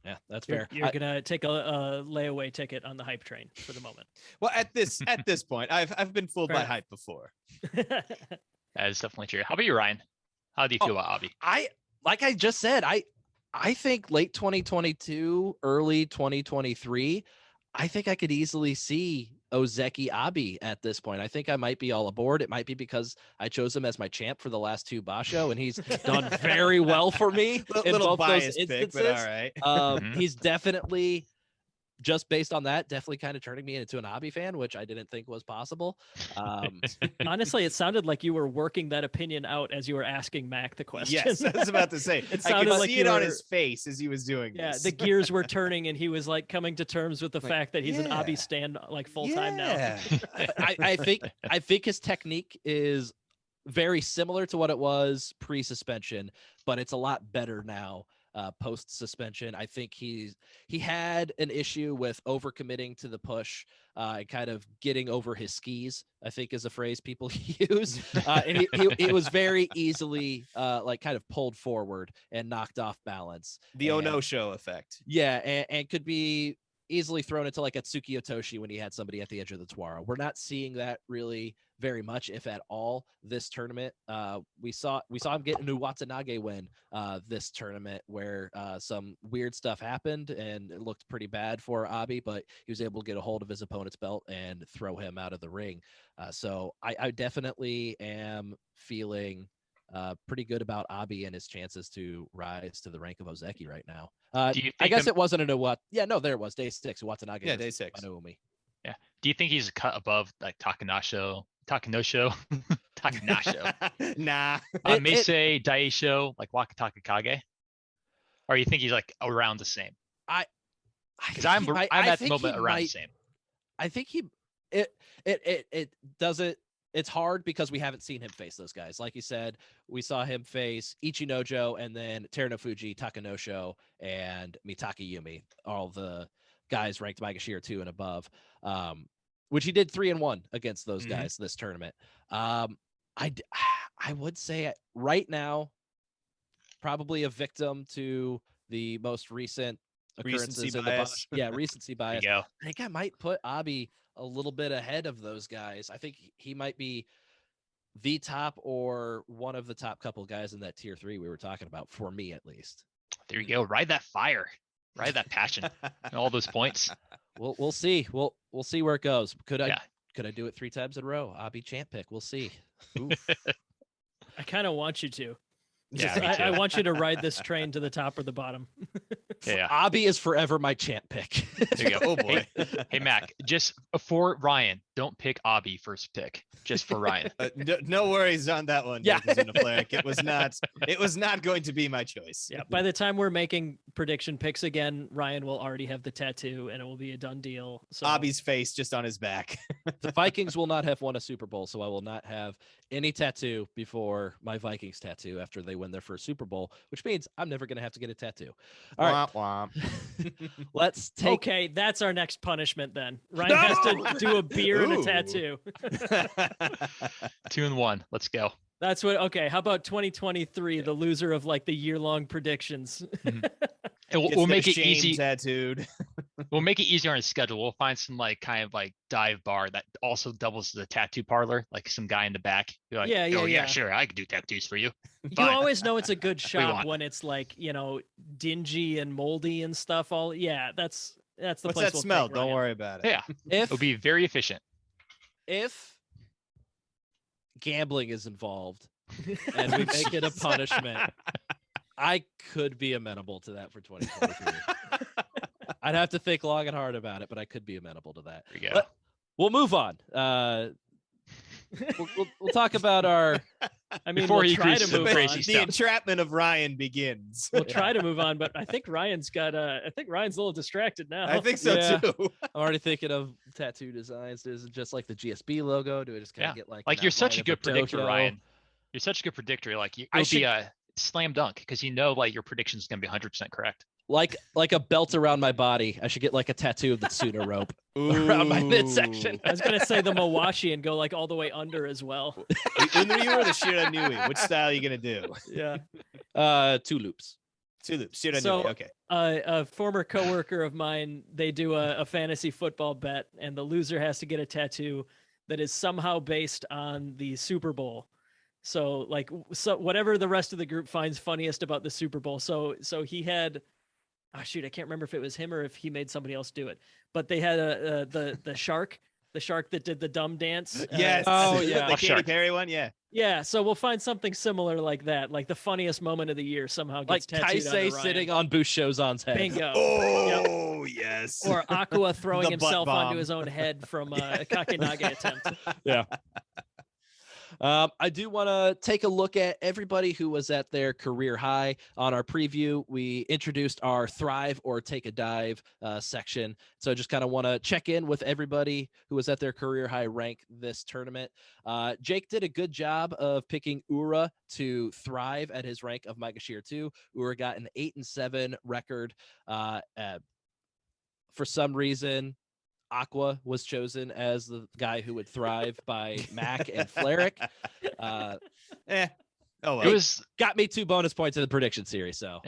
Yeah, that's fair. You're gonna take a layaway ticket on the hype train for the moment. Well, at this point, I've been fooled by hype before. That is definitely true. How about you, Ryan? How do you feel about Abi? Like I just said, I think late 2022, early 2023, I think I could easily see Ozeki Abi at this point. I think I might be all aboard. It might be because I chose him as my champ for the last 2 Basho, and he's done very well for me in both those instances. Pick, but all right. He's definitely, just based on that, definitely kind of turning me into an Abi fan, which I didn't think was possible. Honestly, it sounded like you were working that opinion out as you were asking Mac the question. Yes, I was about to say. It sounded I could like see it on his face as he was doing this. Yeah, the gears were turning, and he was like coming to terms with the fact that he's an Abi stan like full time now. I think his technique is very similar to what it was pre-suspension, but it's a lot better now. Post suspension, I think he had an issue with overcommitting to the push, and kind of getting over his skis, I think is a phrase people use, and he was very easily like kind of pulled forward and knocked off balance. The Ono show effect. Yeah, and could be easily thrown into like a Tsuki Otoshi when he had somebody at the edge of the Twara. We're not seeing that really very much, if at all, this tournament. We saw him get a Watanabe win this tournament where some weird stuff happened and it looked pretty bad for Abi, but he was able to get a hold of his opponent's belt and throw him out of the ring. So I definitely am feeling pretty good about Abi and his chances to rise to the rank of Ozeki right now. I guess it wasn't a what? Yeah, no, there it was day 6. Watanabe. Yeah, day 6. Naomi. Yeah. Do you think he's a cut above like Takanosho? Nah. Meisei, Daisho, like Wakataka Kage? Or you think he's like around the same? Because I'm at the moment around the same. I think it doesn't. It's hard because we haven't seen him face those guys. Like you said, we saw him face Ichinojo and then Teruno Fuji, Takanosho, and Mitake Yumi, all the guys ranked Maegashira 2 and above, which he did 3-1 against those guys this tournament. I would say right now, probably a victim to the most recent occurrences Recency in bias. the recency bias. There you go. I think I might put Abi a little bit ahead of those guys. I think he might be the top or one of the top couple guys in that tier 3 we were talking about, for me at least. There you go. Ride that fire. Ride that passion. And all those points. We'll see. We'll see where it goes. Could Yeah. I do it 3 times in a row? Abi champ pick. We'll see. Oof. I kind of want you to. Yeah, me I too. want you to ride this train to the top or the bottom. Yeah. Abi is forever my champ pick. There you go. Oh boy. Hey, Mac, just for Ryan, don't pick Abi first pick. Just for Ryan. No worries on that one. Yeah. Yokozuna Fleric. It was not going to be my choice. Yeah. By the time we're making prediction picks again, Ryan will already have the tattoo, and it will be a done deal. So Abi's face just on his back. The Vikings will not have won a Super Bowl, so I will not have any tattoo before my Vikings tattoo after they win their first Super Bowl, which means I'm never going to have to get a tattoo. All right. Womp womp. Let's take. Okay, that's our next punishment then. Ryan has to do a beer and a Ooh. tattoo. 2 and 1. Let's go. That's what. Okay, how about 2023? The loser of like the year-long predictions. And Gets we'll their make it shame easy. tattooed. We'll make it easier on his schedule. We'll find some like kind of like dive bar that also doubles as a tattoo parlor, like some guy in the back. Be like, Yeah, oh, yeah. sure, I could do tattoos for you. You Fine. always know it's a good shop want. when it's like, you know, dingy and moldy and stuff. That's the What's place that we'll smell? take Don't Ryan. worry about it. Yeah, If it'll be very efficient. if gambling is involved and we make it a punishment, I could be amenable to that for 2023. I'd have to think long and hard about it, but I could be amenable to that. There you go. But we'll move on. We'll talk about our. I mean, Before we'll he try agrees to to some move crazy on. The stuff. entrapment of Ryan begins. We'll try to move on, but I think Ryan's got. I think Ryan's a little distracted now. I think so Yeah. too. I'm already thinking of tattoo designs. Is it just like the GSB logo? Do I just kind Yeah. of get like? Like an you're such outline a of good predictor, Tokyo? Ryan. You're such a good predictor. Like I it'll should- be a slam dunk because you know like your prediction is gonna be 100% correct. Like a belt around my body. I should get like a tattoo of the Tsuna rope around my midsection. I was gonna say the Mawashi and go like all the way under as well. Unryu or the Shiranui? Which style are you gonna do? Yeah. 2 loops. Two loops. Shiranui. So- Okay. A former coworker of mine, they do a fantasy football bet, and the loser has to get a tattoo that is somehow based on the Super Bowl. So like, so whatever the rest of the group finds funniest about the Super Bowl. So he had, oh shoot, I can't remember if it was him or if he made somebody else do it. But they had the shark that did the dumb dance. Yes. Oh, yeah. The Off Katy shark. Perry one. Yeah. Yeah, so we'll find something similar like that, like the funniest moment of the year somehow Like gets tattooed onto Taisei Ryan. sitting on Bushozan's head. Bingo. Oh yes. Or Aqua throwing The butt himself onto bomb. his own head from a Kakenage attempt. Yeah. I do want to take a look at everybody who was at their career high. On our preview, we introduced our Thrive or Take a Dive section. So just kind of want to check in with everybody who was at their career high rank this tournament. Jake did a good job of picking Ura to thrive at his rank of Maegashira 2. Ura got an 8-7 record. For some reason, Aqua was chosen as the guy who would thrive by Mac and Fleric. Oh It well. was Got me 2 bonus points in the prediction series. So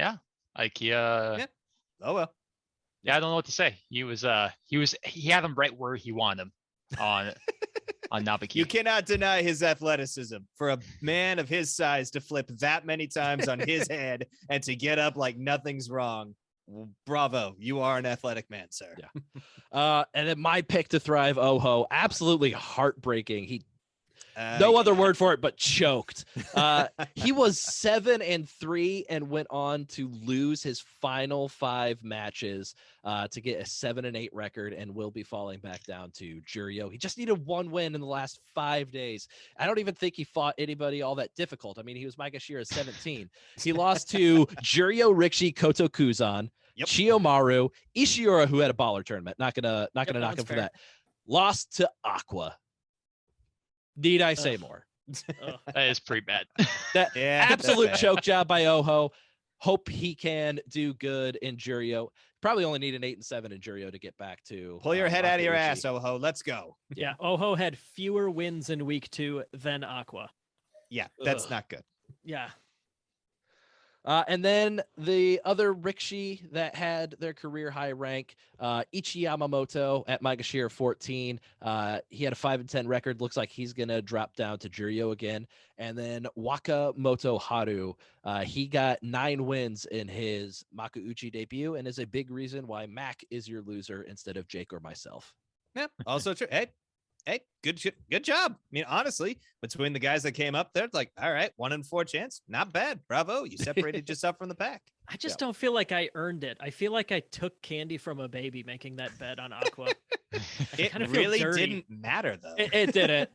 like Oh well. yeah, I don't know what to say. He had him right where he wanted him on Nabiki. You cannot deny his athleticism. For a man of his size to flip that many times on his head and to get up like nothing's wrong. Bravo. You are an athletic man, sir. Yeah. And then my pick to thrive, Oho, absolutely heartbreaking. He no other word for it, but choked. He was 7-3 and went on to lose his final 5 matches to get a 7-8 record and will be falling back down to Juryo. He just needed 1 win in the last 5 days. I don't even think he fought anybody all that difficult. I mean, he was Maegashira 17. He lost to Juryo Rikshi Kotokuzan, Chiyomaru, Ishiura, who had a baller tournament. Not gonna knock him for that. Lost to Aqua. Need I say more? That is pretty bad. That Yeah, absolute that's bad. choke job by Oho. Hope he can do good in Juryo. Probably only need an 8-7 in Juryo to get back to. Pull your head out of your Makuuchi. ass, Oho. Let's go. Yeah, Oho had fewer wins in week 2 than Aqua. Yeah, that's Ugh. not good. Yeah. And then the other Rikishi that had their career high rank, Ichi Yamamoto at Maegashira 14. He had a 5-10 record. Looks like he's going to drop down to Juryo again. And then Wakamoto Haru, he got 9 wins in his Makuuchi debut and is a big reason why Mac is your loser instead of Jake or myself. Yeah, also true. Hey, good job. I mean, honestly, between the guys that came up there, it's like, all right, 1 in 4 chance. Not bad. Bravo. You separated yourself from the pack. I just don't feel like I earned it. I feel like I took candy from a baby making that bet on Aqua. It really didn't matter, though. It didn't.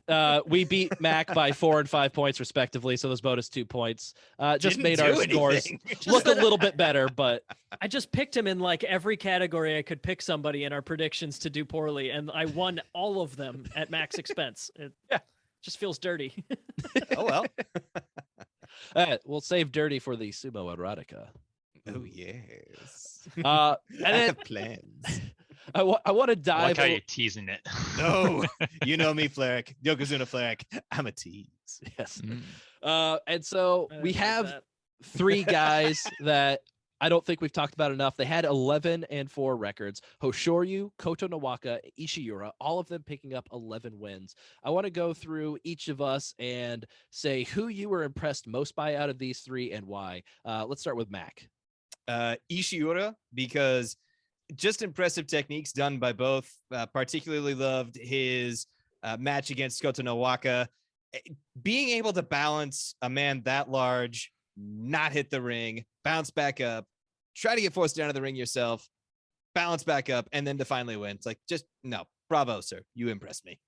We beat Mac by 4 and 5 points, respectively. So those bonus 2 points just made our scores look a little bit better. But I just picked him in like every category I could pick somebody in our predictions to do poorly. And I won all of them at Mac's expense. It just feels dirty. Oh, well. We'll save dirty for the Sumo Erotica. Oh, yes. And I then have plans. I want to dive. I like how you're teasing it. No, you know me, Flarek. Yokozuna Flarek. I'm a tease. Yes. And so we have 3 guys that I don't think we've talked about enough. They had 11 and 4 records. Hoshoryu, Koto Nawaka, Ishiura, all of them picking up 11 wins. I want to go through each of us and say who you were impressed most by out of these 3 and why. Let's start with Mac. Ishiura, because just impressive techniques done by both. Particularly loved his match against Koto Nawaka. Being able to balance a man that large, not hit the ring, bounce back up, try to get forced down to the ring yourself, balance back up, and then to finally win. It's like, just no. Bravo, sir. You impressed me.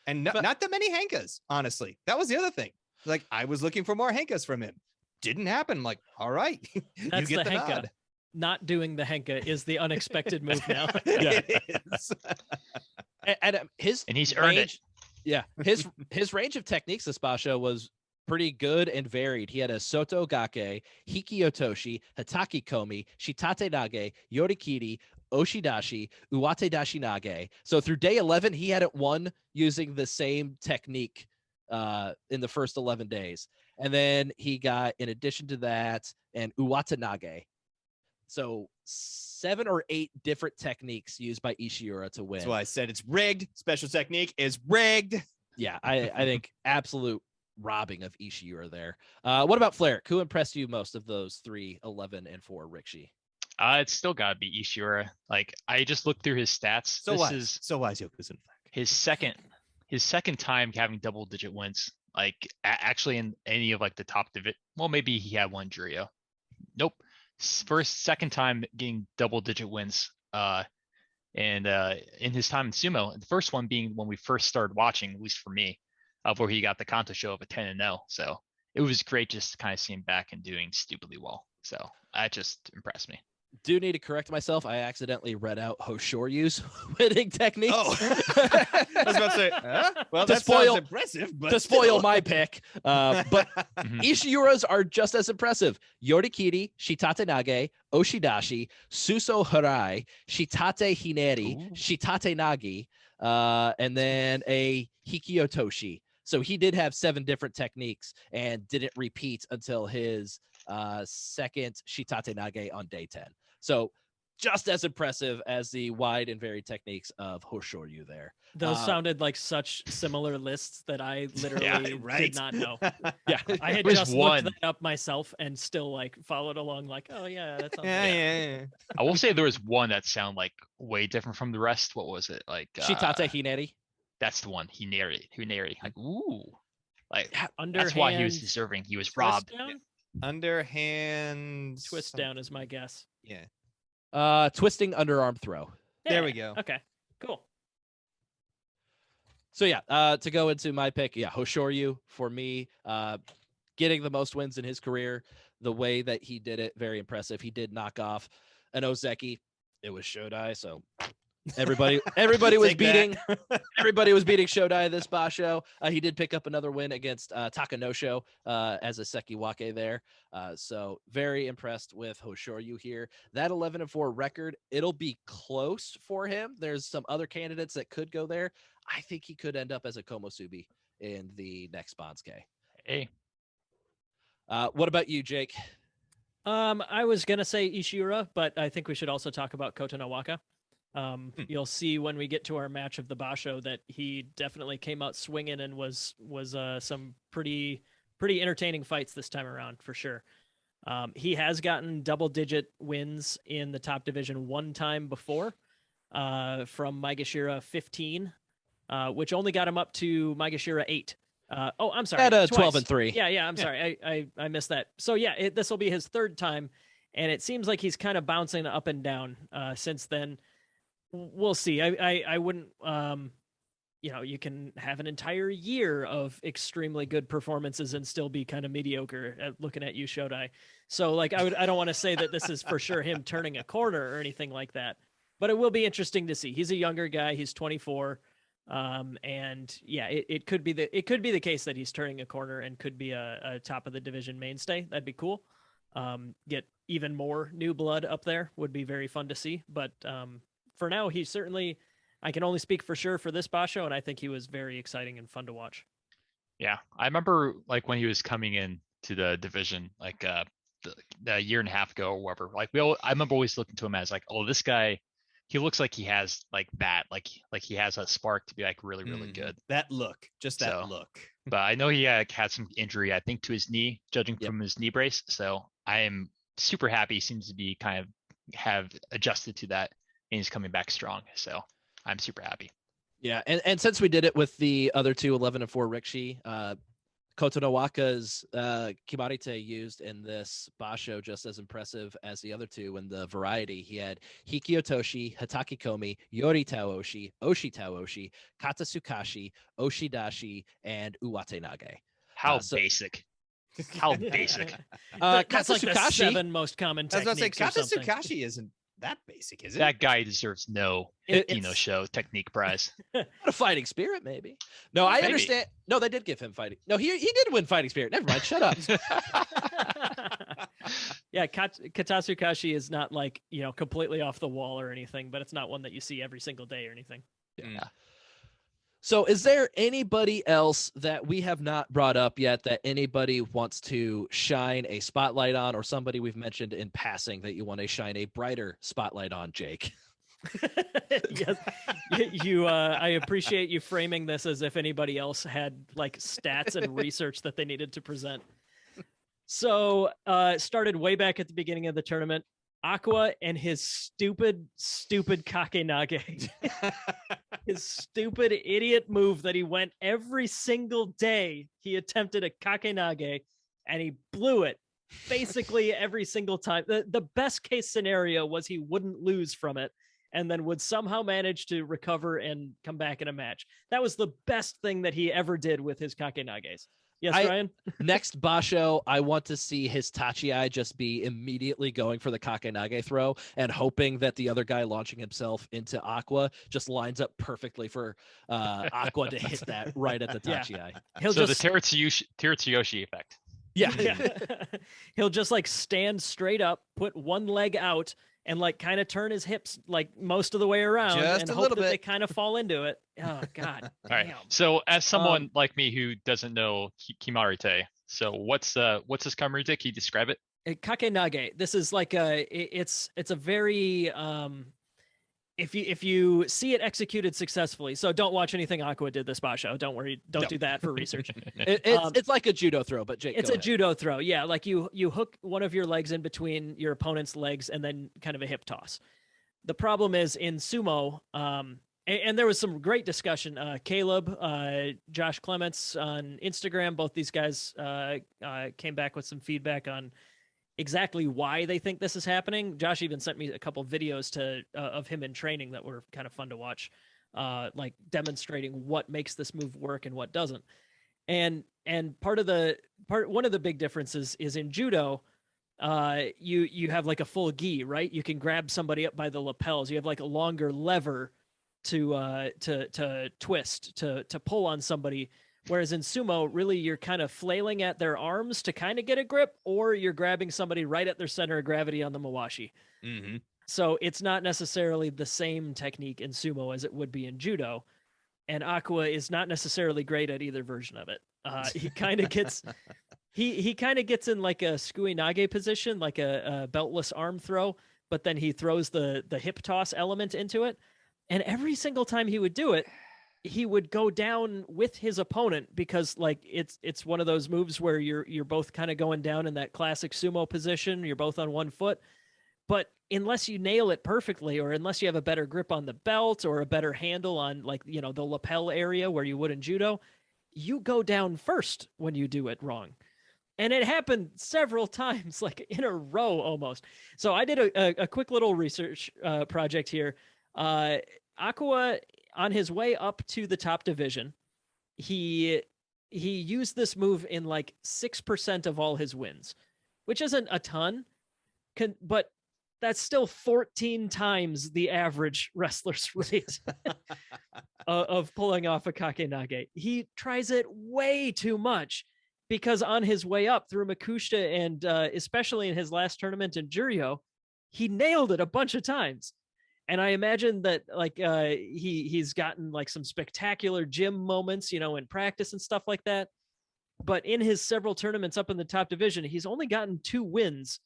And not that many Henkas, honestly. That was the other thing. Like, I was looking for more Henkas from him. Didn't happen. I'm like, all right. That's you get the Henka. nod. Not doing the Henka is the unexpected move now. Yeah. It is. And he's earned it. Yeah, his range of techniques this Basho was pretty good and varied. He had a Soto Gake, Hiki Otoshi, Hataki Komi, Shitate Nage, Yorikiri, Oshidashi, Uwate Dashi Nage. So through day 11, he hadn't won using the same technique in the first 11 days. And then he got, in addition to that, an Uwate Nage. So 7 or 8 different techniques used by Ishiura to win. That's why I said it's rigged. Special technique is rigged. Yeah, I think absolute robbing of Ishiura there. What about Flair? Who impressed you most of those 3, 11, and 4 Rikishi? It's still got to be Ishiura. Like, I just looked through his stats. So wise Yokozuna. His second time having double-digit wins. Like, actually in any of like the top division. Well, maybe he had one Juryo. Nope. Second time getting double-digit wins. And in his time in Sumo, the first one being when we first started watching, at least for me, where he got the Kanto show of a 10-0. So it was great just to kind of see him back and doing stupidly well. So that just impressed me. Do need to correct myself. I accidentally read out Hoshoryu's winning techniques. Oh, I was about to say, well, that sounds impressive. But to spoil my pick, but Ishiura's are just as impressive. Yorikiri, Shitate Nage, Oshidashi, Suso Harai, Shitate Hineri, Shitate Nagi, and then a Hikiotoshi. So he did have 7 different techniques and didn't repeat until his second Shitate Nage on day 10. So just as impressive as the wide and varied techniques of Hoshoryu there. Those sounded like such similar lists that I literally did not know. Yeah, I had just looked that up myself and still like followed along like, oh yeah, that sounds yeah. I will say there was one that sounded like way different from the rest. What was it? Like Shitate Hineri. That's the one. Hineri. Like, ooh. Like, underhand, that's why he was deserving. He was robbed. Down? Underhand Twist down is my guess. Yeah. Twisting underarm throw. Yeah. There we go. Okay, cool. So yeah, to go into my pick, Hoshoryu for me, getting the most wins in his career, the way that he did it, very impressive. He did knock off an Ozeki. It was Shodai, so everybody was beating Shodai this Basho. He did pick up another win against Takanosho as a Sekiwake there. So very impressed with Hoshoryu here. That 11-4 record, it'll be close for him. There's some other candidates that could go there. I think he could end up as a Komosubi in the next Bonsuke. Hey. What about you, Jake? I was gonna say Ishura, but I think we should also talk about Kota Nawaka. You'll see when we get to our match of the Basho that he definitely came out swinging and was some pretty entertaining fights this time around for sure. He has gotten double-digit wins in the top division one time before, from Maegashira 15, which only got him up to Maegashira 8. I'm sorry. At 12-3. Yeah. I'm sorry. I missed that. So yeah, this will be his third time, and it seems like he's kind of bouncing up and down since then. We'll see. I wouldn't. You can have an entire year of extremely good performances and still be kind of mediocre at looking at you, Shodai. So like, I don't want to say that this is for sure him turning a corner or anything like that, but it will be interesting to see. He's a younger guy. He's 24. And yeah, it could be the case that he's turning a corner and could be a top of the division mainstay. That'd be cool. Get even more new blood up there would be very fun to see. But, for now, he's certainly, I can only speak for sure for this Basho, and I think he was very exciting and fun to watch. Yeah, I remember like when he was coming in to the division, like the year and a half ago or whatever. Like I remember always looking to him as like, oh, this guy, he looks like he has like that, like he has that spark to be like really good. That look, just that look. But I know he had some injury, I think, to his knee, judging from his knee brace. So I am super happy. He seems to be kind of have adjusted to that. And he's coming back strong, so I'm super happy. Yeah, and since we did it with the other two 11-4 Rikshi, Kota Nawaka's Kimarite used in this Basho just as impressive as the other two in the variety. He had Hiki Otoshi, Hataki Komi, Yori Taoshi, Oshi Taoshi, Kata Tsukashi, Oshidashi, and Uwate Nage. How basic. How basic. That's like the 7 most common techniques. I was about to say, Kata Tsukashi isn't that basic, is it? That guy deserves no show technique prize. A fighting spirit, maybe. No, I understand. No, they did give him fighting. No, he did win fighting spirit. Never mind. Shut up. Yeah, Katatsukashi is not like, completely off the wall or anything, but it's not one that you see every single day or anything. Yeah. So is there anybody else that we have not brought up yet that anybody wants to shine a spotlight on, or somebody we've mentioned in passing that you want to shine a brighter spotlight on, Jake? Yes. I appreciate you framing this as if anybody else had like stats and research that they needed to present. So it started way back at the beginning of the tournament. Aqua and his stupid Kakenage. His stupid idiot move that he went every single day. He attempted a Kakenage and he blew it basically every single time. The best case scenario was he wouldn't lose from it and then would somehow manage to recover and come back in a match. That was the best thing that he ever did with his Kakenages. Yes, Ryan? Next Basho, I want to see his Tachi just be immediately going for the Kakenage throw and hoping that the other guy launching himself into Aqua just lines up perfectly for Aqua to hit that right at the Tachi. He'll the Teratsuyoshi effect. Yeah. He'll just like stand straight up, put one leg out, and like kind of turn his hips like most of the way around and hope that they kind of fall into it. Oh God. All right. So as someone like me who doesn't know Kimarite, so what's this Kimarite? Can you describe it? Kakenage. This is like it's a very if you see it executed successfully, so don't watch anything Aqua did this Basho. Don't worry, don't do that for research. It's like a judo throw, but Jake, it's a judo throw. Yeah, like you hook one of your legs in between your opponent's legs and then kind of a hip toss. The problem is in sumo, and there was some great discussion. Caleb, Josh Clements on Instagram, both these guys came back with some feedback on exactly why they think this is happening. Josh even sent me a couple videos of him in training that were kind of fun to watch, like demonstrating what makes this move work and what doesn't. And one of the big differences is in judo, you have like a full gi, right? You can grab somebody up by the lapels. You have like a longer lever to twist, to pull on somebody. Whereas in sumo, really, you're kind of flailing at their arms to kind of get a grip, or you're grabbing somebody right at their center of gravity on the mawashi. Mm-hmm. So it's not necessarily the same technique in sumo as it would be in judo. And Aqua is not necessarily great at either version of it. He kind of gets He kind of gets in like a Sukuinage position, like a beltless arm throw, but then he throws the hip toss element into it. And every single time he would do it, he would go down with his opponent because like it's one of those moves where you're both kind of going down in that classic sumo position. You're both on one foot. But unless you nail it perfectly, or unless you have a better grip on the belt or a better handle on like, you know, the lapel area where you would in judo, you go down first when you do it wrong. And it happened several times, like in a row almost. So I did a quick little research project here. Aqua, on his way up to the top division, he used this move in like 6% of all his wins, which isn't a ton, but that's still 14 times the average wrestler's rate of pulling off a kakenage. He tries it way too much because on his way up through Makushita and especially in his last tournament in Juryo, he nailed it a bunch of times. And I imagine that like he's gotten like some spectacular gym moments, you know, in practice and stuff like that. But in his several tournaments up in the top division, he's only gotten 2 wins.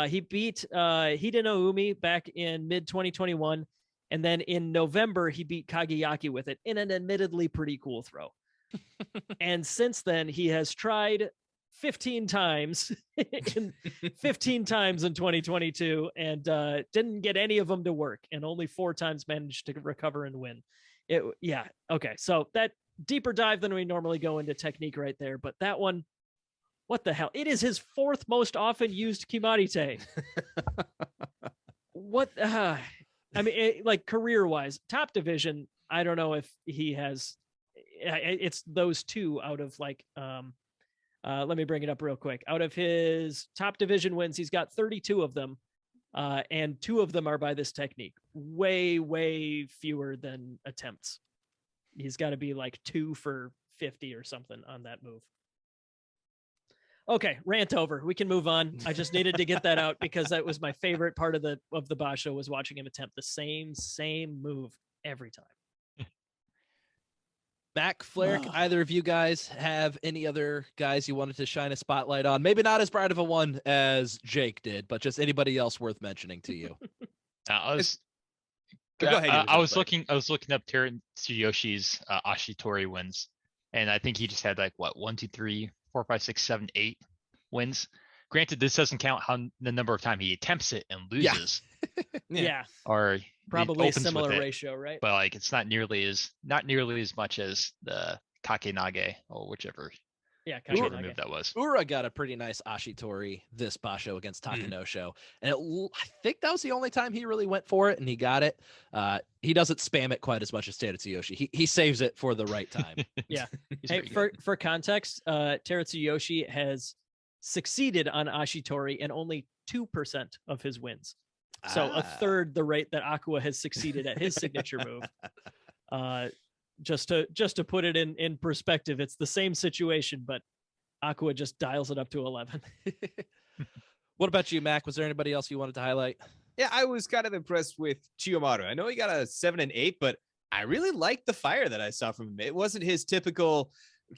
He beat Hideno Umi back in mid-2021. And then in November, he beat Kageyaki with it in an admittedly pretty cool throw. And since then, he has tried 15 times, 15 times in 2022 and didn't get any of them to work, and only 4 times managed to recover and win. Yeah. Okay. So that deeper dive than we normally go into technique right there. But that one, what the hell? It is his 4th most often used Kimarite. What? I mean, like career-wise, top division, I don't know if he has. It's those 2 out of like. Let me bring it up real quick. Out of his top division wins, he's got 32 of them, and 2 of them are by this technique. Way, way fewer than attempts. He's got to be like 2 for 50 or something on that move. Okay, rant over. We can move on. I just needed to get that out because that was my favorite part of the Basho, was watching him attempt the same move every time. Mac, Flarik, either of you guys have any other guys you wanted to shine a spotlight on? Maybe not as bright of a one as Jake did, but just anybody else worth mentioning to you. Go ahead. I was looking up Terutsuyoshi Ashitori wins, and I think he just had like what 1, 2, 3, 4, 5, 6, 7, 8 wins. Granted, this doesn't count the number of time he attempts it and loses. Yeah. Or probably a similar ratio, right? But like it's not nearly as much as the kakenage or whichever move that was. Ura got a pretty nice Ashitori this Basho against Takanosho. And I think that was the only time he really went for it and he got it. He doesn't spam it quite as much as Terutsuyoshi. He saves it for the right time. Yeah. Hey, for context, Terutsuyoshi has succeeded on Ashitori in only 2% of his wins. So a third the rate that Aqua has succeeded at his signature move. Just to put it in perspective, it's the same situation, but Aqua just dials it up to 11. What about you, Mac? Was there anybody else you wanted to highlight? Yeah, I was kind of impressed with Chiyomaru. I know he got a 7 and 8, but I really liked the fire that I saw from him. It wasn't his typical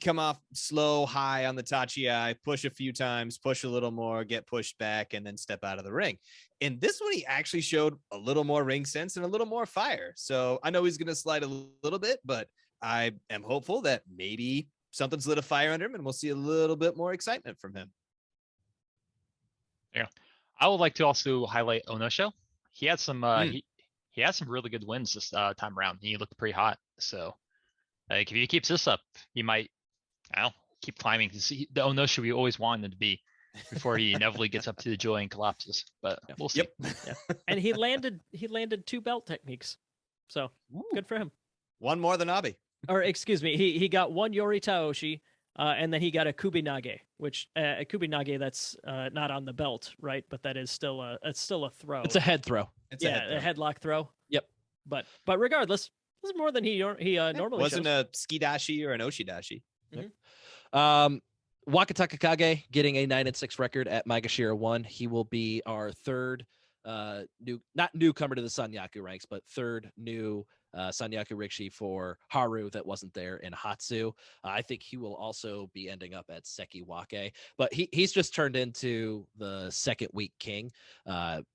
come off slow, high on the tachi-ai, push a few times, push a little more, get pushed back, and then step out of the ring. In this one, he actually showed a little more ring sense and a little more fire. So I know he's going to slide a little bit, but I am hopeful that maybe something's lit a fire under him and we'll see a little bit more excitement from him. Yeah. I would like to also highlight Onosho. He had some he had some really good wins this time around. He looked pretty hot. So like if he keeps this up, he might keep climbing to see the Onosho we always wanted him to be before he inevitably gets up to the joy and collapses. But we'll see. Yep. Yeah. And he landed 2 belt techniques. So good for him. One more than Abe. Or excuse me, he got 1 Yori Taoshi, and then he got a Kubinage, which a Kubinage that's not on the belt, right? But that is still a throw. It's a head throw. A headlock throw. Yep. But regardless, this is more than he normally wasn't shows. a skidashi or an oshidashi. Mm-hmm. Wakataka Kage getting a 9-6 record at Maegashira 1. He will be our third not newcomer to the Sanyaku ranks, but third new Sanyaku Rikishi for Haru that wasn't there in Hatsu. I think he will also be ending up at Sekiwake, but he's just turned into the second week king.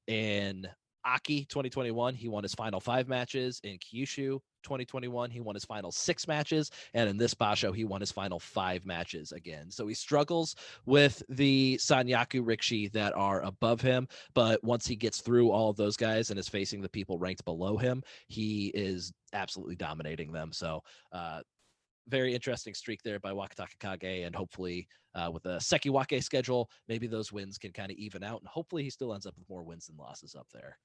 In Aki 2021, he won his final 5 matches. In Kyushu 2021, he won his final 6 matches. And in this Basho, he won his final 5 matches again. So he struggles with the Sanyaku Rikishi that are above him. But once he gets through all of those guys and is facing the people ranked below him, he is absolutely dominating them. So very interesting streak there by Wakataka Kage. And hopefully with a Sekiwake schedule, maybe those wins can kind of even out. And hopefully he still ends up with more wins than losses up there.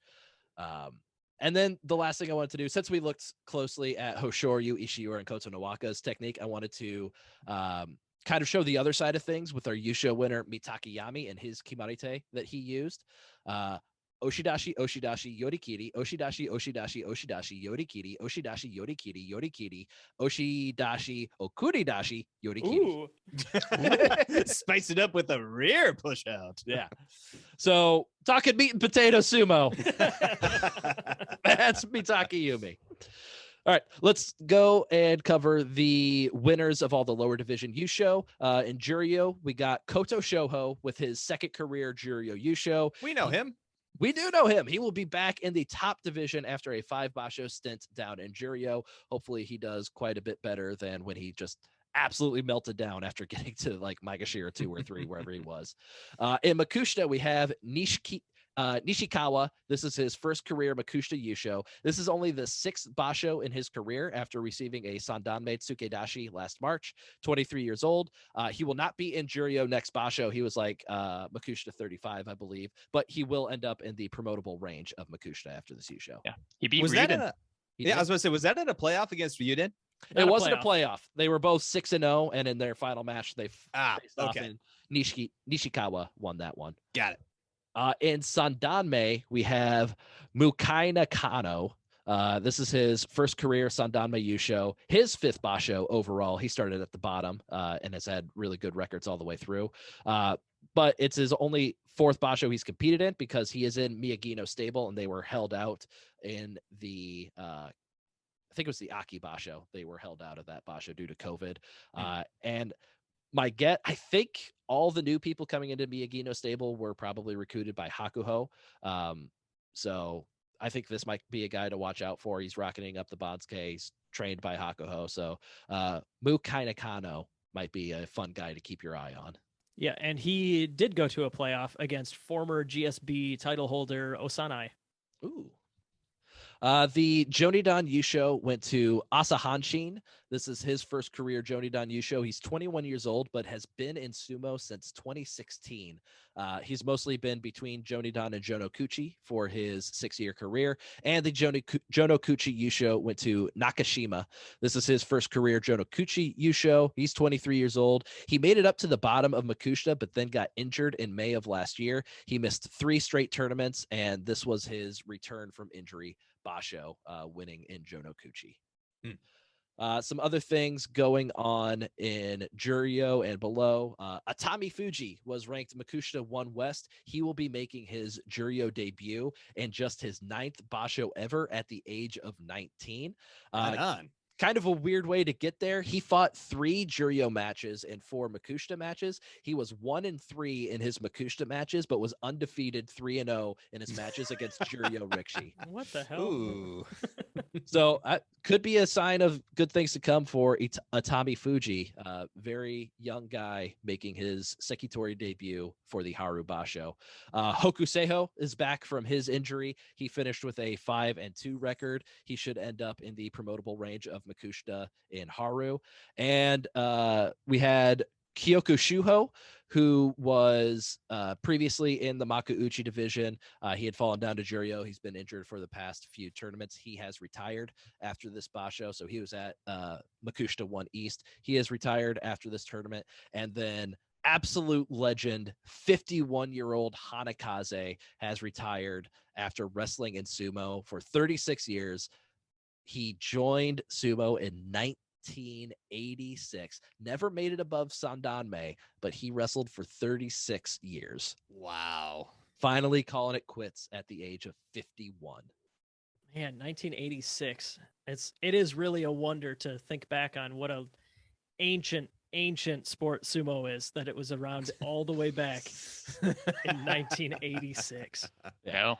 And then the last thing I wanted to do, since we looked closely at Hoshoryu, Ishiura, and Koto Nawaka's technique, I wanted to kind of show the other side of things with our Yusho winner, Mitaki Yami, and his Kimarite that he used. Oshidashi, Oshidashi, Yorikiri, Oshidashi, Oshidashi, Oshidashi, Yorikiri, Oshidashi, Yorikiri, Yorikiri, Oshidashi, Okuridashi, Yorikiri. Spice it up with a rear push out. Yeah. So talking meat and potato sumo. That's Mitaki Yumi. All right, let's go and cover the winners of all the lower division Yusho. In Juryo, we got Koto Shoho with his second career Juryo Yusho. We know him. We do know him. He will be back in the top division after a 5 Basho stint down in Juryo. Hopefully he does quite a bit better than when he just absolutely melted down after getting to like Maegashira 2 or 3, wherever he was. In Makushita, we have Nishikawa. This is his first career Makushita Yusho. This is only the 6th Basho in his career after receiving a Sandanme Tsukedashi last March. 23 years old. He will not be in Juryo next Basho. He was like Makushita 35, I believe, but he will end up in the promotable range of Makushita after this Yusho. Yeah, he beat Was Ryuden. that I was going to say, was that at a playoff against Ryuden? It wasn't a playoff. They were both 6-0, and in their final match, they faced off, okay. and Nishikawa won that one. Got it. In Sandanme, we have Mukina Kano. This is his first career Sandanme Yusho, his 5th Basho overall. He started at the bottom and has had really good records all the way through. But it's his only 4th Basho he's competed in because he is in Miyagino stable, and they were held out in the I think it was the Aki Basho. They were held out of that Basho due to COVID. And I think all the new people coming into Miyagino stable were probably recruited by Hakuho. So I think this might be a guy to watch out for. He's rocketing up the Bonsuke. He's trained by Hakuho. So Mukina Kano might be a fun guy to keep your eye on. Yeah, and he did go to a playoff against former GSB title holder Osanai. Ooh. The Jonidan Yusho went to Asahanshin. This is his first career Jonidan Yusho. He's 21 years old, but has been in sumo since 2016. He's mostly been between Jonidan and Jonokuchi for his 6-year career. And the Jonokuchi Yusho went to Nakashima. This is his first career Jonokuchi Yusho. He's 23 years old. He made it up to the bottom of Makushita, but then got injured in May of last year. He missed 3 straight tournaments, and this was his return from injury Basho, winning in Jonokuchi. Some other things going on in Juryo and below. Atami Fuji was ranked Makushita 1 West. He will be making his Juryo debut and just his 9th Basho ever at the age of 19. Kind of a weird way to get there. He fought 3 Juryo matches and 4 Makushita matches. He was 1-3 in his Makushita matches, but was undefeated 3-0 in his matches against Juryo Rikishi. What the hell? Ooh. So could be a sign of good things to come for Atami Fuji. Very young guy making his Sekitori debut for the Haru Basho. Hokuseiho is back from his injury. He finished with a 5-2 record. He should end up in the promotable range of Makushita in Haru. And we had Kyoku Shuho, who was previously in the Makuuchi division. He had fallen down to Juryo. He's been injured for the past few tournaments. He has retired after this Basho. So he was at Makushita 1 East. He is retired after this tournament. And then absolute legend, 51-year-old Hanakaze has retired after wrestling in sumo for 36 years. He joined sumo in 1986. Never made it above Sandanme, but he wrestled for 36 years. Wow. finally calling it quits at the age of 51. Man, 1986. It is really a wonder to think back on what a ancient sport sumo is, that it was around all the way back in 1986. Yeah.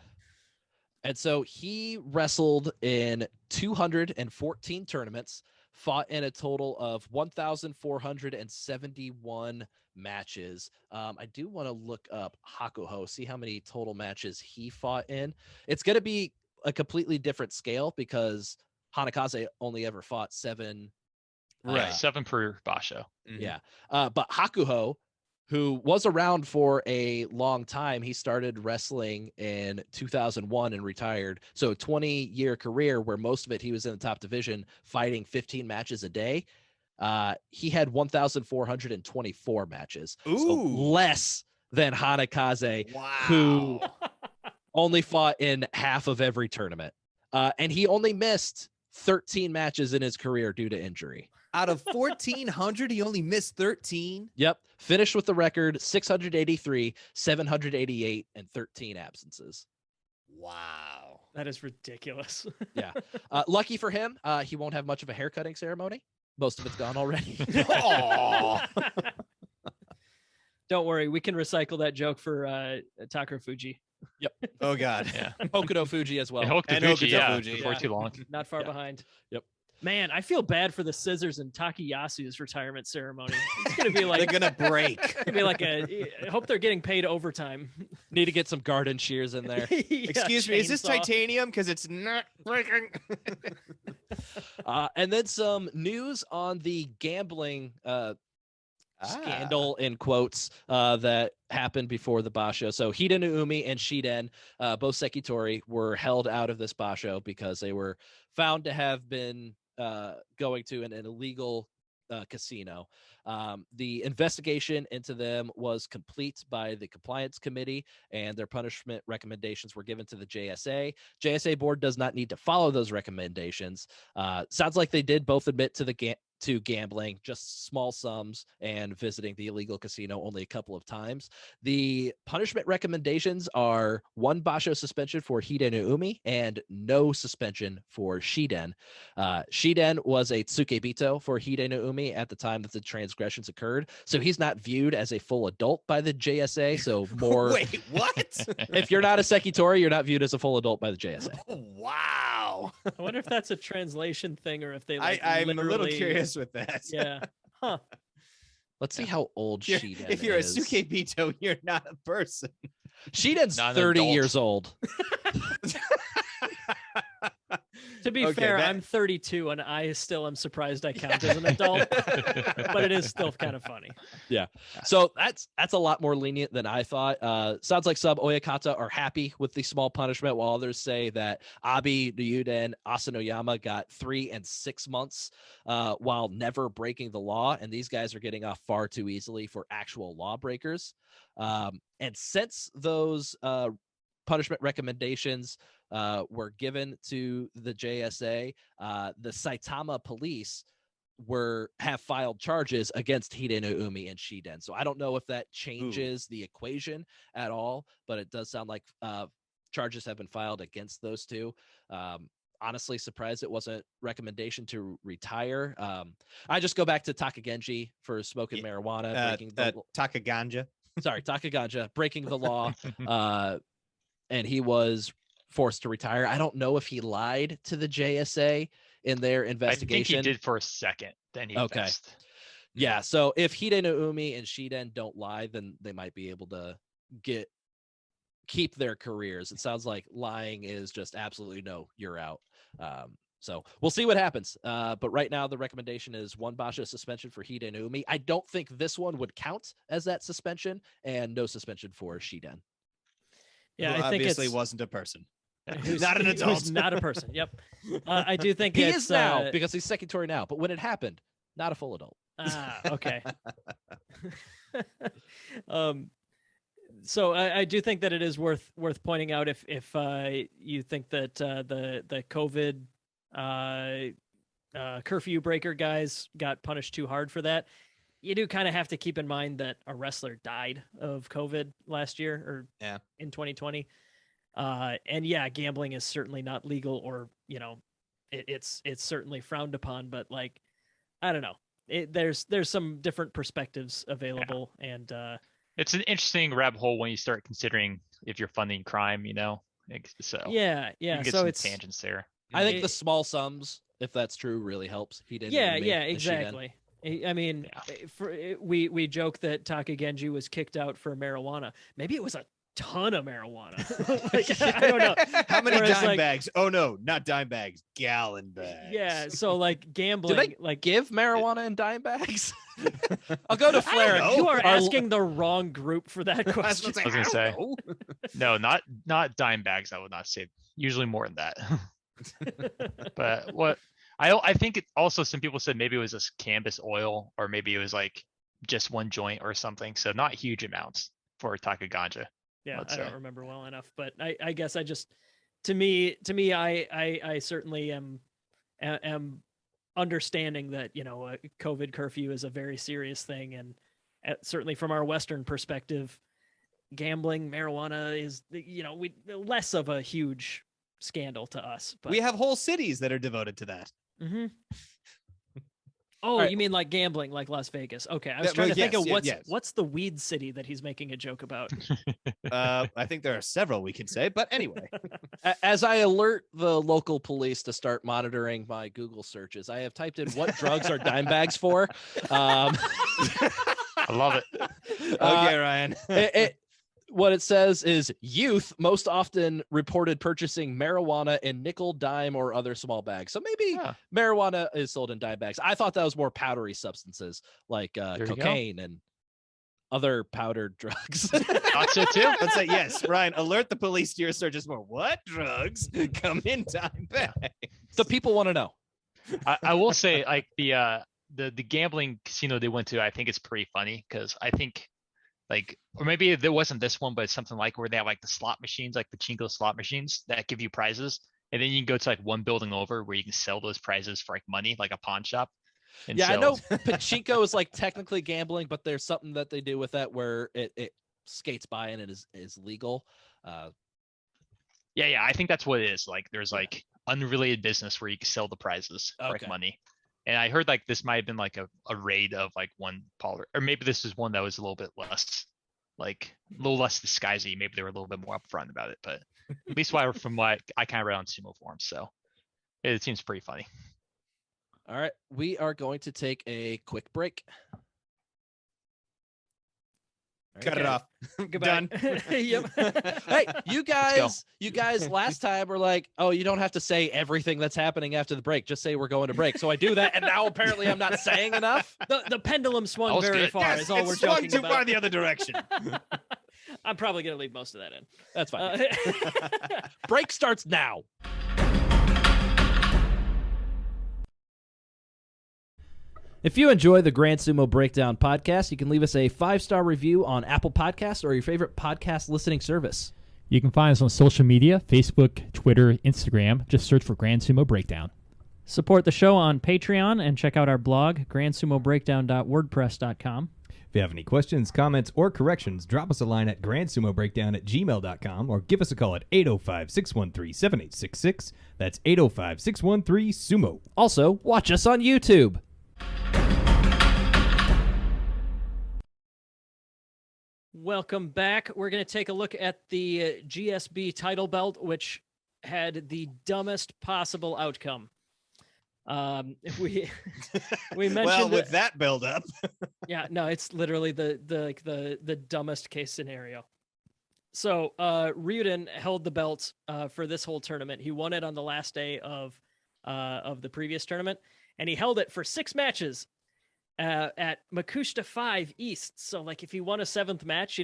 And so he wrestled in 214 tournaments, fought in a total of 1,471 matches. I do want to look up Hakuho, see how many total matches he fought in. It's going to be a completely different scale because Hanakaze only ever fought 7. Right. 7 per Basho. Yeah. But Hakuho, who was around for a long time, he started wrestling in 2001 and retired. So a 20-year career where most of it he was in the top division fighting 15 matches a day. He had 1,424 matches. Ooh. So less than Hanakaze, Wow. who only fought in half of every tournament. And he only missed 13 matches in his career due to injury. Out of 1,400, he only missed 13. Yep. Finished with the record 683, 788, and 13 absences. Wow. That is ridiculous. Yeah. Lucky for him, he won't have much of a haircutting ceremony. Most of it's gone already. Don't worry, we can recycle that joke for Takara Fuji. Yep. Oh, God. Yeah. Hokuto Fuji as well. And Hokuto Fuji, before too long. Not far behind. Yep. Man, I feel bad for the Scissors and Takayasu's retirement ceremony. It's gonna be like They're gonna break. It's gonna be like I hope they're getting paid overtime. Need to get some garden shears in there. Yeah, Excuse me, is this chainsaw. titanium? Because it's not breaking. And then some news on the gambling scandal in quotes that happened before the Basho. So Hiden Umi and Shiden, both Sekitori, were held out of this Basho because they were found to have been going to an illegal casino. The investigation into them was complete by the compliance committee, and their punishment recommendations were given to the JSA. JSA board does not need to follow those recommendations. Sounds like they did both admit to to gambling, just small sums, and visiting the illegal casino only a couple of times. The punishment recommendations are 1 Basho suspension for Hiden Umi and no suspension for Shiden. Shiden was a Tsukebito for Hiden Umi at the time that the transgressions occurred, so he's not viewed as a full adult by the JSA. So more. Wait, what? If you're not a Sekitori, you're not viewed as a full adult by the JSA. Wow. I wonder if that's a translation thing or if they like I'm a literally... little curious with that. Yeah. Huh. Let's see how old Shiden If you're is. a Tsukebito, you're not a person. Shiden's Not an 30 adult. years old. To be Okay, fair, that- I'm 32 and I still am surprised I count as an adult, but it is still kind of funny. So that's a lot more lenient than I thought. Sounds like some Oyakata are happy with the small punishment, while others say that Abi, Ryuden, Asanoyama got 3 and 6 months while never breaking the law. And these guys are getting off far too easily for actual lawbreakers. And since those punishment recommendations were given to the JSA, the Saitama police have filed charges against Hiden Umi and Shiden. So I don't know if that changes the equation at all, but it does sound like charges have been filed against those two. Honestly, surprised it wasn't recommendation to retire. I just go back to Takagenji for smoking marijuana, breaking Takaganja. Takaganja, breaking the law, and he was forced to retire. I don't know if he lied to the JSA in their investigation. I think he did for a second. Then he missed. Yeah. So if Hiden Umi and Shiden don't lie, then they might be able to keep their careers. It sounds like lying is just absolutely no, you're out. So we'll see what happens. But right now the recommendation is 1 Basho suspension for Hiden Umi. I don't think this one would count as that suspension, and no suspension for Shiden. Yeah, Who I think obviously it's wasn't a person. who's not an adult. Who's not a person. Yep. I do think He it's, is now because he's Sekitori now, but when it happened, not a full adult. Okay. So I do think that it is worth pointing out if you think that the COVID curfew breaker guys got punished too hard for that. you do kind of have to keep in mind that a wrestler died of COVID last year or in 2020. And yeah, gambling is certainly not legal, or, it's certainly frowned upon, but like, I don't know. There's some different perspectives available, and it's an interesting rabbit hole when you start considering if you're funding crime, So yeah. You can get so some it's tangents there. I think the small sums, if that's true, really helps. He didn't. Yeah, exactly. I mean, we joke that Taka Genji was kicked out for marijuana. Maybe it was a ton of marijuana. I don't know. How many dime bags? Oh no, not dime bags, gallon bags. Yeah, so like gambling. Do they give marijuana in dime bags? I'll go to Flair. You are asking the wrong group for that question. I was gonna say, no, not dime bags. I would not say. Usually more than that. But what I think it also, some people said maybe it was just canvas oil, or maybe it was like just one joint or something. So not huge amounts for Taka Ganja. Yeah, I don't remember well enough, but I guess I just, to me, I certainly am understanding that, a COVID curfew is a very serious thing. And certainly from our Western perspective, gambling, marijuana is, less of a huge scandal to us. But we have whole cities that are devoted to that. Mm-hmm. Oh, right. You mean like gambling, like Las Vegas? Okay, I was trying to think of what's the weed city that he's making a joke about. I think there are several we could say, but anyway. As I alert the local police to start monitoring my Google searches, I have typed in what drugs are dime bags for. I love it. Okay, Ryan. What it says is youth most often reported purchasing marijuana in nickel, dime, or other small bags. So maybe marijuana is sold in dime bags. I thought that was more powdery substances like cocaine and other powdered drugs. Thought so too. Let's say yes, Ryan. Alert the police to your searches more. What drugs come in dime bags? The people want to know. I will say, like the gambling casino they went to, I think it's pretty funny because I think. Or maybe there wasn't this one, but it's something like where they have like the slot machines, like the Chinko slot machines that give you prizes. And then you can go to like one building over where you can sell those prizes for like money, like a pawn shop. And I know pachinko is like technically gambling, but there's something that they do with that where it skates by and it is legal. Yeah. I think that's what it is. Like there's like unrelated business where you can sell the prizes for like money. And I heard like this might have been like a raid of like one poller, or maybe this is one that was a little bit less, like a little less disguisey. Maybe they were a little bit more upfront about it, but at least from what I kind of read on Sumo forums, so it seems pretty funny. All right, we are going to take a quick break. Cut it off. Done. Yep. Hey, you guys last time were like, oh, you don't have to say everything that's happening after the break. Just say we're going to break. So I do that, and now apparently I'm not saying enough. The pendulum swung very far. Yes, is all we're swung joking too about. far the other direction. I'm probably going to leave most of that in. That's fine. Break starts now. If you enjoy the Grand Sumo Breakdown podcast, you can leave us a 5-star review on Apple Podcasts or your favorite podcast listening service. You can find us on social media, Facebook, Twitter, Instagram. Just search for Grand Sumo Breakdown. Support the show on Patreon and check out our blog, grandsumobreakdown.wordpress.com. If you have any questions, comments, or corrections, drop us a line at grandsumobreakdown@gmail.com or give us a call at 805-613-7866. That's 805-613-SUMO. Also, watch us on YouTube. Welcome back. We're going to take a look at the GSB title belt, which had the dumbest possible outcome. We mentioned with that build up. Yeah, no, it's literally the dumbest case scenario. So Ryuden held the belt for this whole tournament. He won it on the last day of the previous tournament, and he held it for 6 matches at Makushita 5 East. So like if he won a 7th match,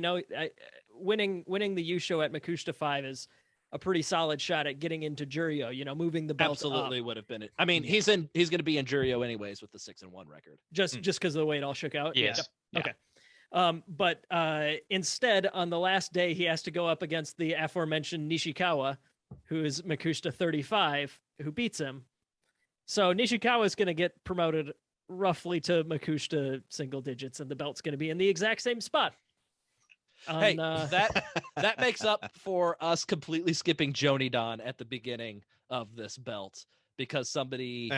winning the Yusho at Makushita 5 is a pretty solid shot at getting into Juryo, moving the belt absolutely up. Would have been it. I mean, he's going to be in Juryo anyways with the 6-1 record. Just because of the way it all shook out. Yes. Yeah. Okay. But instead on the last day, he has to go up against the aforementioned Nishikawa, who is Makushita 35, who beats him. So Nishikawa is going to get promoted roughly to Makushita single digits, and the belt's going to be in the exact same spot. Hey, that makes up for us completely skipping Jonidan at the beginning of this belt because somebody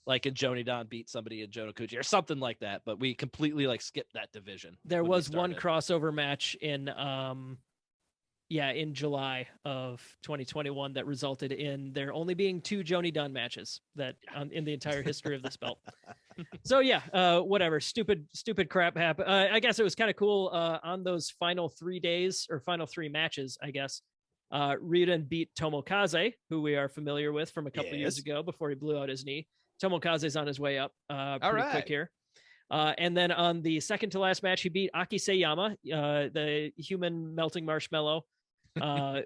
like in Jonidan beat somebody in Jonokuchi or something like that, but we completely like skipped that division. There was one crossover match in in July of 2021 that resulted in there only being 2 Jonidan matches that in the entire history of this belt. So whatever, stupid crap happened. I guess it was kind of cool on those final 3 days or final 3 matches, I guess. Ryuden beat Tomokaze, who we are familiar with from a couple of years ago before he blew out his knee. Tomokaze's on his way up pretty quick here. And then on the second to last match, he beat Aki Seiyama, the human melting marshmallow,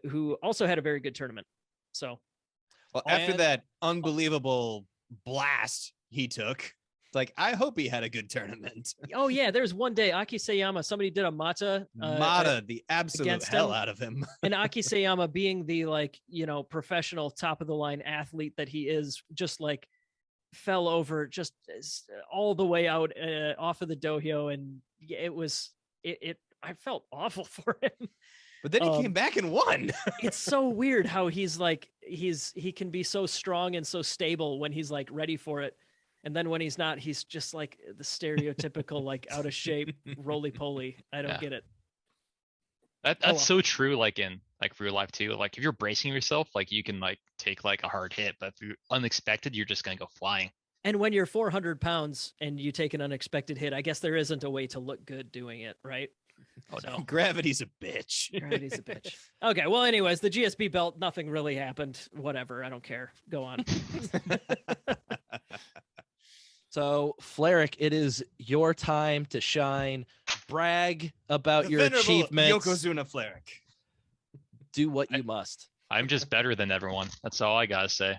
who also had a very good tournament. So, well, after that unbelievable blast he took, like, I hope he had a good tournament. Oh yeah, there's one day Aki Seiyama, somebody did a mata the absolute hell out of him. And Aki Seiyama, being the professional top of the line athlete that he is, just like fell over just all the way out off of the dohyo, and I felt awful for him. But then he came back and won. It's so weird how he's like he can be so strong and so stable when he's like ready for it. And then when he's not, he's just like the stereotypical, like out of shape, roly-poly. I don't get it. That's so true. Like in like real life too. Like if you're bracing yourself, like you can like take like a hard hit, but if you're unexpected, you're just gonna go flying. And when you're 400 pounds and you take an unexpected hit, I guess there isn't a way to look good doing it, right? Oh, so. No. Gravity's a bitch. Gravity's a bitch. Okay. Well, anyways, the GSB belt, nothing really happened. Whatever. I don't care. Go on. So, Fleric, it is your time to shine. Brag about your achievements. Yokozuna Fleric. Do what you must. I'm just better than everyone. That's all I gotta say.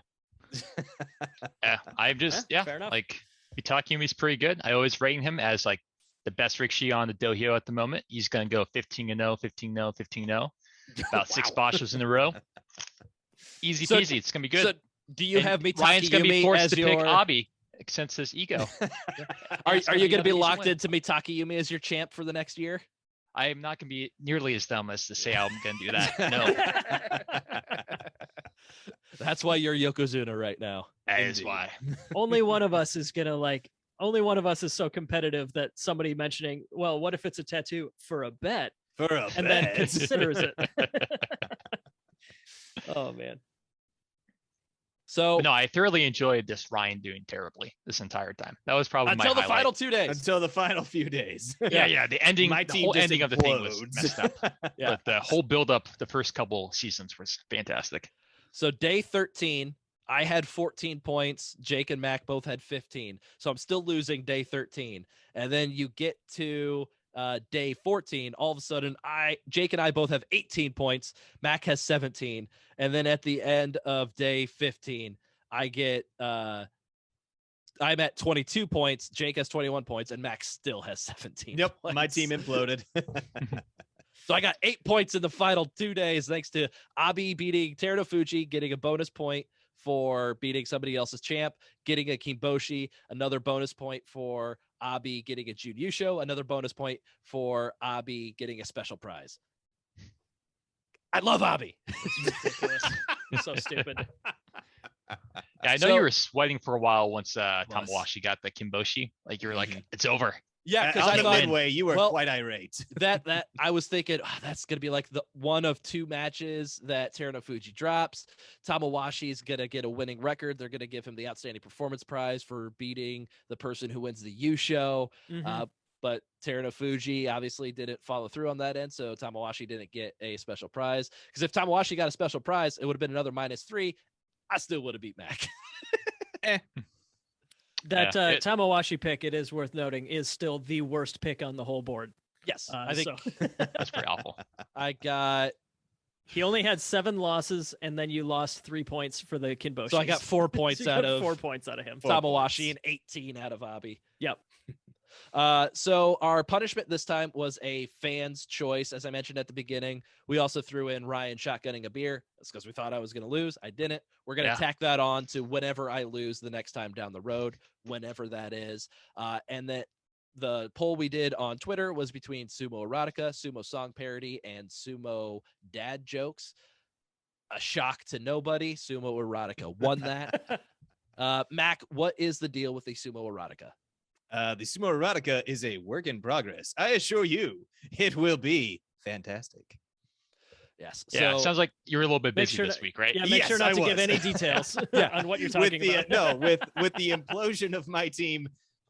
I'm just fair enough. Like Itakeyumi's pretty good. I always rate him as like the best rickshaw on the dohyo at the moment. He's gonna go 15-0, 15-0, 15-0. About 6 Bashos in a row. Easy peasy. It's gonna be good. So do you have me? Ryan's gonna be forced to pick Abi. Since his ego. Are you going to be locked into Takayumi as your champ for the next year? I am not going to be nearly as dumb as to say I'm going to do that. No. That's why you're Yokozuna right now. That is why. Only one of us is going to only one of us is so competitive that somebody mentioning, well, what if it's a tattoo for a bet? And then considers it. Oh, man. So no, I thoroughly enjoyed this Ryan doing terribly this entire time. That was probably until the final 2 days. Until the final few days. Yeah. The ending, the whole ending of the thing was messed up. But the whole build up, the first couple seasons was fantastic. So day 13, I had 14 points. Jake and Mac both had 15. So I'm still losing day 13. And then you get to day 14. All of a sudden, Jake and I both have 18 points. Mac has 17. And then at the end of day 15, I get I'm at 22 points. Jake has 21 points, and Max still has 17. Yep, points. My team imploded. So I got 8 points in the final 2 days, thanks to Abi beating Teruno Fuji, getting a bonus point for beating somebody else's champ, getting a Kimboshi, another bonus point for Abi getting a Junyusho, another bonus point for Abi getting a special prize. I love Abi. It's ridiculous. So stupid. Yeah, I know you were sweating for a while once Tamawashi got the Kimboshi. Like you were like, it's over. Yeah, because I thought midway you were quite irate. That I was thinking that's gonna be like the one of 2 matches that Teruno Fuji drops. Tamawashi is gonna get a winning record. They're gonna give him the outstanding performance prize for beating the person who wins the Yusho. But Teruno Fuji obviously didn't follow through on that end, so Tamawashi didn't get a special prize. Because if Tamawashi got a special prize, it would have been another -3. I still would have beat Mac. That Tamawashi pick, it is worth noting, is still the worst pick on the whole board. Yes, I think that's pretty awful. He only had 7 losses, and then you lost 3 points for the Kinboshi. So I got 4 points out of 4 points out of him. Tamawashi and 18 out of Abi. Yep. So our punishment this time was a fan's choice. As I mentioned at the beginning, we also threw in Ryan shotgunning a beer. That's because we thought I was going to lose. I didn't. We're going to tack that on to whenever I lose the next time down the road, whenever that is. And that the poll we did on Twitter was between Sumo Erotica, Sumo Song Parody, and Sumo Dad Jokes. A shock to nobody. Sumo Erotica won that. Mac, what is the deal with the Sumo Erotica? The Sumo Erotica is a work in progress. I assure you, it will be fantastic. Yes. Yeah, so, sounds like you're a little bit busy this week, right? Yeah, make sure not to give any details on what you're talking about. With the implosion of my team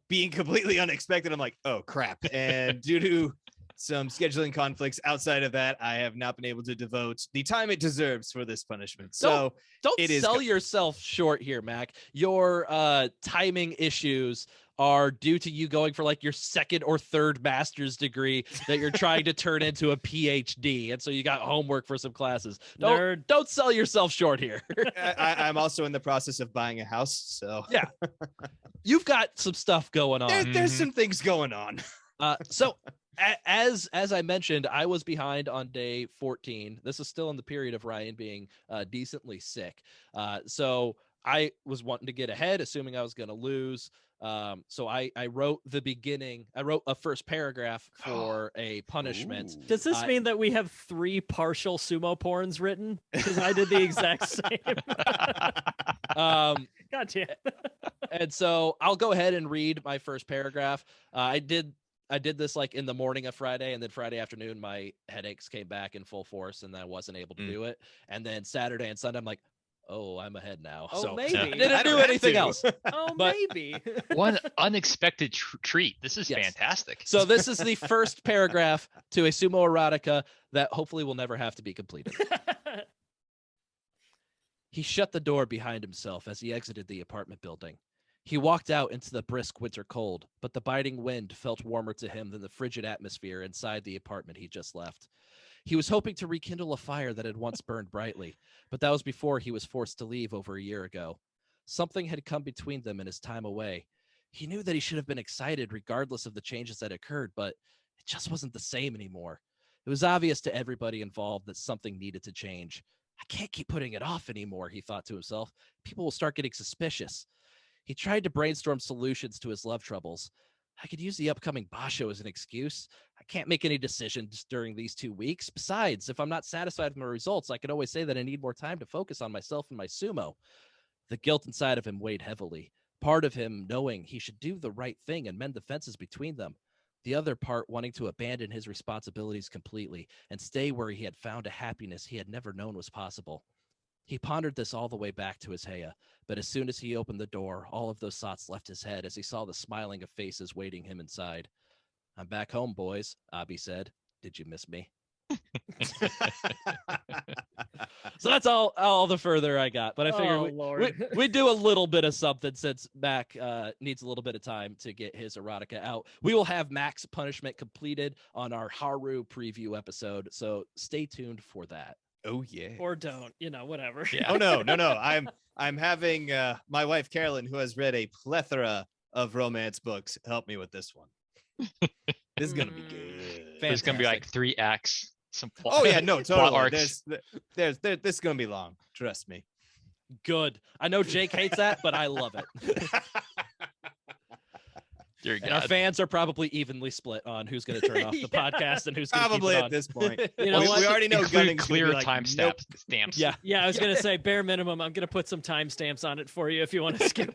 being completely unexpected, I'm like, oh crap. And due to some scheduling conflicts outside of that, I have not been able to devote the time it deserves for this punishment. So don't sell yourself short here, Mac. Your timing issues are due to you going for like your second or third master's degree that you're trying to turn into a PhD. And so you got homework for some classes. Don't sell yourself short here. I'm also in the process of buying a house. So yeah, you've got some stuff going on. There's some things going on. So as I mentioned, I was behind on day 14. This is still in the period of Ryan being decently sick. So I was wanting to get ahead, assuming I was going to lose. So I wrote the beginning. I wrote a first paragraph for a punishment. Ooh. Does this mean that we have 3 partial sumo porns written? Because I did the exact same. Gotcha. And so I'll go ahead and read my first paragraph. I did this like in the morning of Friday, and then Friday afternoon, my headaches came back in full force, and I wasn't able to do it. And then Saturday and Sunday, I'm like, oh, I'm ahead now. Oh, so maybe. I didn't do anything else. Maybe. One unexpected treat. This is fantastic. So this is the first paragraph to a Sumo Erotica that hopefully will never have to be completed. He shut the door behind himself as he exited the apartment building. He walked out into the brisk winter cold, but the biting wind felt warmer to him than the frigid atmosphere inside the apartment he just left. He was hoping to rekindle a fire that had once burned brightly, but that was before he was forced to leave over a year ago. Something had come between them in his time away. He knew that he should have been excited regardless of the changes that occurred, but it just wasn't the same anymore. It was obvious to everybody involved that something needed to change. I can't keep putting it off anymore, he thought to himself. People will start getting suspicious. He tried to brainstorm solutions to his love troubles. I could use the upcoming Basho as an excuse. I can't make any decisions during these 2 weeks. Besides, if I'm not satisfied with my results, I can always say that I need more time to focus on myself and my sumo. The guilt inside of him weighed heavily. Part of him knowing he should do the right thing and mend the fences between them. The other part wanting to abandon his responsibilities completely and stay where he had found a happiness he had never known was possible. He pondered this all the way back to his Heya, but as soon as he opened the door, all of those thoughts left his head as he saw the smiling of faces waiting him inside. I'm back home, boys, Abi said. Did you miss me? So that's all the further I got, but I figured we do a little bit of something since Mac needs a little bit of time to get his erotica out. We will have Mac's punishment completed on our Haru preview episode, so stay tuned for that. Oh yeah. Or don't, whatever. Yeah. Oh no. I'm having my wife Carolyn, who has read a plethora of romance books, help me with this one. This is gonna be good. There's gonna be like 3 acts. Some plot. Oh yeah, no, totally. Arcs. There's this is gonna be long. Trust me. Good. I know Jake hates that, but I love it. And our fans are probably evenly split on who's going to turn off the podcast and who's going to probably keep it at this point. You know we already know Gunning's clear like, time stamps. Yeah, I was going to say bare minimum. I'm going to put some timestamps on it for you if you want to skip.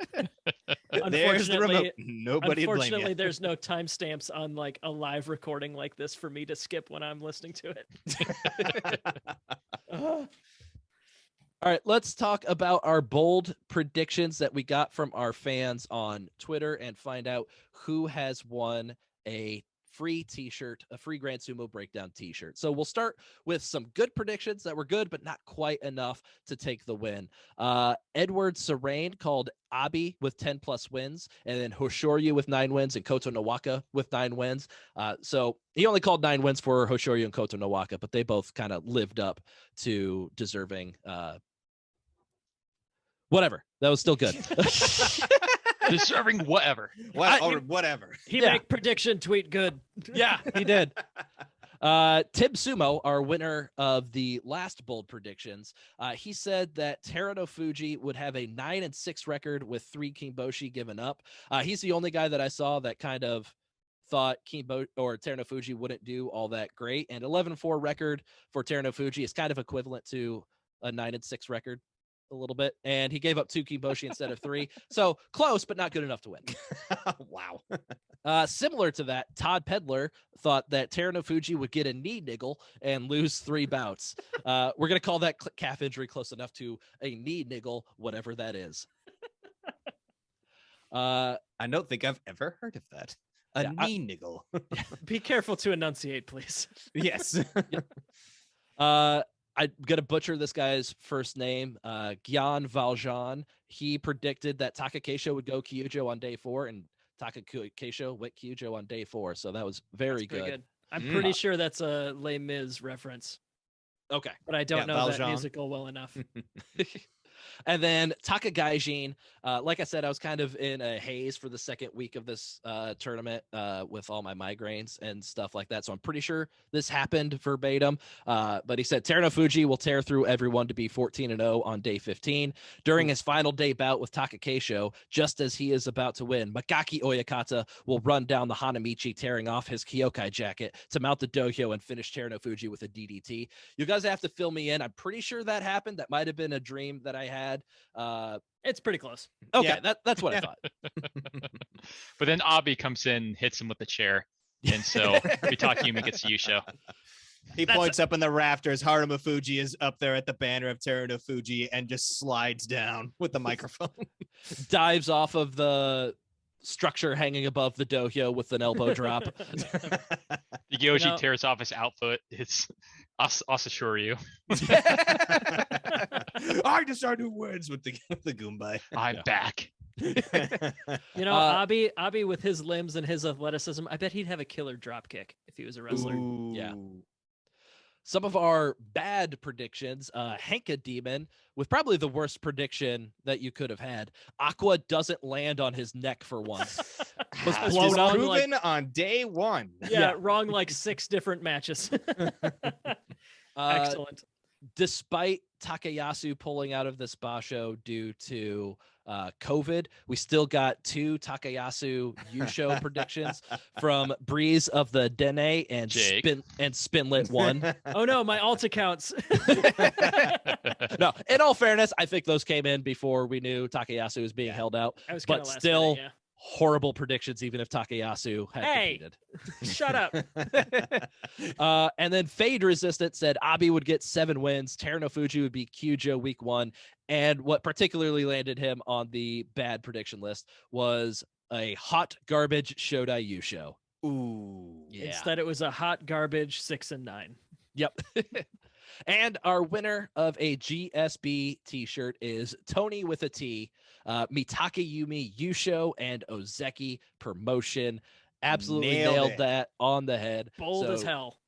There's the remote. Nobody unfortunately, blame you. there's no timestamps on like a live recording like this for me to skip when I'm listening to it. All right, let's talk about our bold predictions that we got from our fans on Twitter and find out who has won a free t-shirt, a free Grand Sumo Breakdown t-shirt. So we'll start with some good predictions that were good, but not quite enough to take the win. Edward Serain called Abi with 10 plus wins, and then Hoshoryu with 9 wins and Koto Nowaka with 9 wins. So he only called 9 wins for Hoshoryu and Koto Nowaka, but they both kind of lived up to deserving whatever. That was still good. Deserving whatever. Whatever. He make prediction tweet good. Yeah, he did. Tib Sumo, our winner of the last bold predictions, he said that Teruno Fuji would have a 9-6 record with 3 Kimboshi given up. He's the only guy that I saw that kind of thought Teruno Fuji wouldn't do all that great. And 11-4 record for Teruno Fuji is kind of equivalent to a 9-6 record a little bit. And he gave up 2 Kimboshi instead of 3. So close, but not good enough to win. Wow. Similar to that, Todd Pedler thought that Teruno Fuji would get a knee niggle and lose 3 bouts. We're going to call that calf injury close enough to a knee niggle, whatever that is. I don't think I've ever heard of that. Knee niggle. Be careful to enunciate, please. Yes. I'm going to butcher this guy's first name, Gyan Valjean. He predicted that Taka Keisho would go Kyujo on day 4, and Taka Keisho went Kyujo on day 4. So that was very good. I'm pretty sure that's a Les Mis reference. Okay. But I don't know Valjean. that musical well enough. And then Taka Gaijin, like I said, I was kind of in a haze for the second week of this tournament with all my migraines and stuff like that. So I'm pretty sure this happened verbatim. But he said Teruno Fuji will tear through everyone to be 14-0 on day 15. During his final day bout with Taka Keisho, just as he is about to win, Magaki Oyakata will run down the Hanamichi, tearing off his Kyokai jacket to mount the dohyo and finish Teruno Fuji with a DDT. You guys have to fill me in. I'm pretty sure that happened. That might have been a dream that I had. It's pretty close. Okay, that's what I thought. But then Abi comes in, hits him with the chair, and so Mitakumi gets Yusho. He points up in the rafters. Haruma Fuji is up there at the banner of Teruno Fuji and just slides down with the microphone. Dives off of the structure hanging above the dohyo with an elbow drop. Yoji tears off his outfit. It's Asashoryu. I decided who wins with the Goombay. I'm back. Abi with his limbs and his athleticism, I bet he'd have a killer drop kick if he was a wrestler. Ooh. Yeah. Some of our bad predictions, Henka Demon, with probably the worst prediction that you could have had. Aqua doesn't land on his neck for once. Was blown up proven on day 1. Yeah, wrong like 6 different matches. Excellent. Despite Takayasu pulling out of this Basho due to COVID, we still got 2 Takayasu Yusho predictions from Breeze of the Dene and Spinlet 1. Oh no, my alt accounts. No, in all fairness, I think those came in before we knew Takayasu was being held out. But still, horrible predictions, even if Takayasu had competed. Shut up. And then Fade Resistant said Abi would get 7 wins. Teruno Fuji would be Kyujo week 1. And what particularly landed him on the bad prediction list was a hot garbage Shodai Yusho. Ooh. Yeah. Instead, it was a hot garbage 6 and 9. Yep. And our winner of a GSB t-shirt is Tony with a T, Mitake Yumi Yusho and Ozeki promotion. Absolutely nailed that on the head. Bold as hell.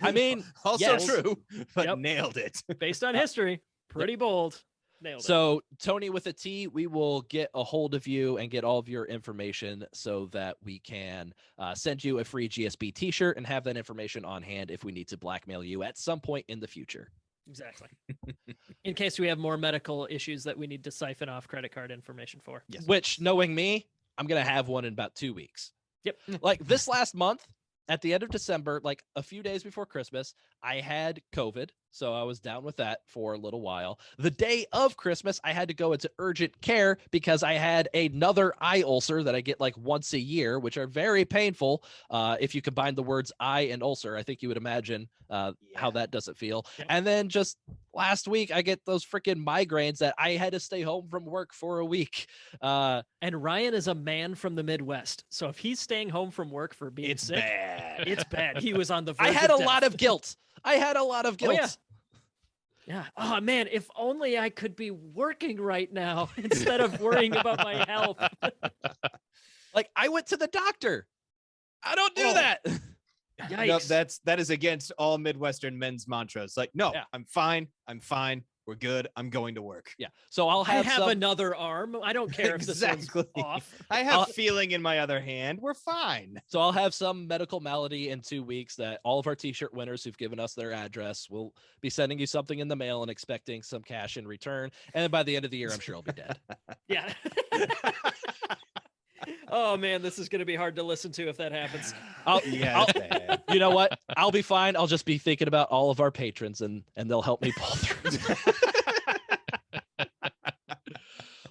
I mean, also true, but nailed it. Based on history, pretty bold. Nailed it. So Tony with a T, we will get a hold of you and get all of your information so that we can send you a free GSB t-shirt and have that information on hand if we need to blackmail you at some point in the future. Exactly. In case we have more medical issues that we need to siphon off credit card information for. Yes. Which, knowing me, I'm going to have one in about 2 weeks. Yep. Like this last month, at the end of December, like a few days before Christmas, I had COVID. So I was down with that for a little while. The day of Christmas, I had to go into urgent care because I had another eye ulcer that I get like once a year, which are very painful. If you combine the words eye and ulcer, I think you would imagine how that doesn't feel. Yeah. And then just last week, I get those freaking migraines that I had to stay home from work for a week. And Ryan is a man from the Midwest. So if he's staying home from work for being sick, bad. It's bad. He was on the verge I had of a lot of guilt. Oh, yeah. Yeah. Oh man, if only I could be working right now instead of worrying about my health. Like I went to the doctor. I don't do that. Yikes. No, that is against all Midwestern men's mantras. Like, no, I'm fine. I'm fine. We're good. I'm going to work. Yeah. So I'll I have have some... another arm. I don't care if this one's off. I have feeling in my other hand. We're fine. So I'll have some medical malady in 2 weeks that all of our t-shirt winners who've given us their address will be sending you something in the mail and expecting some cash in return. And then by the end of the year, I'm sure I'll be dead. Yeah. Oh man, this is going to be hard to listen to if that happens. You know what? I'll be fine. I'll just be thinking about all of our patrons and they'll help me pull through.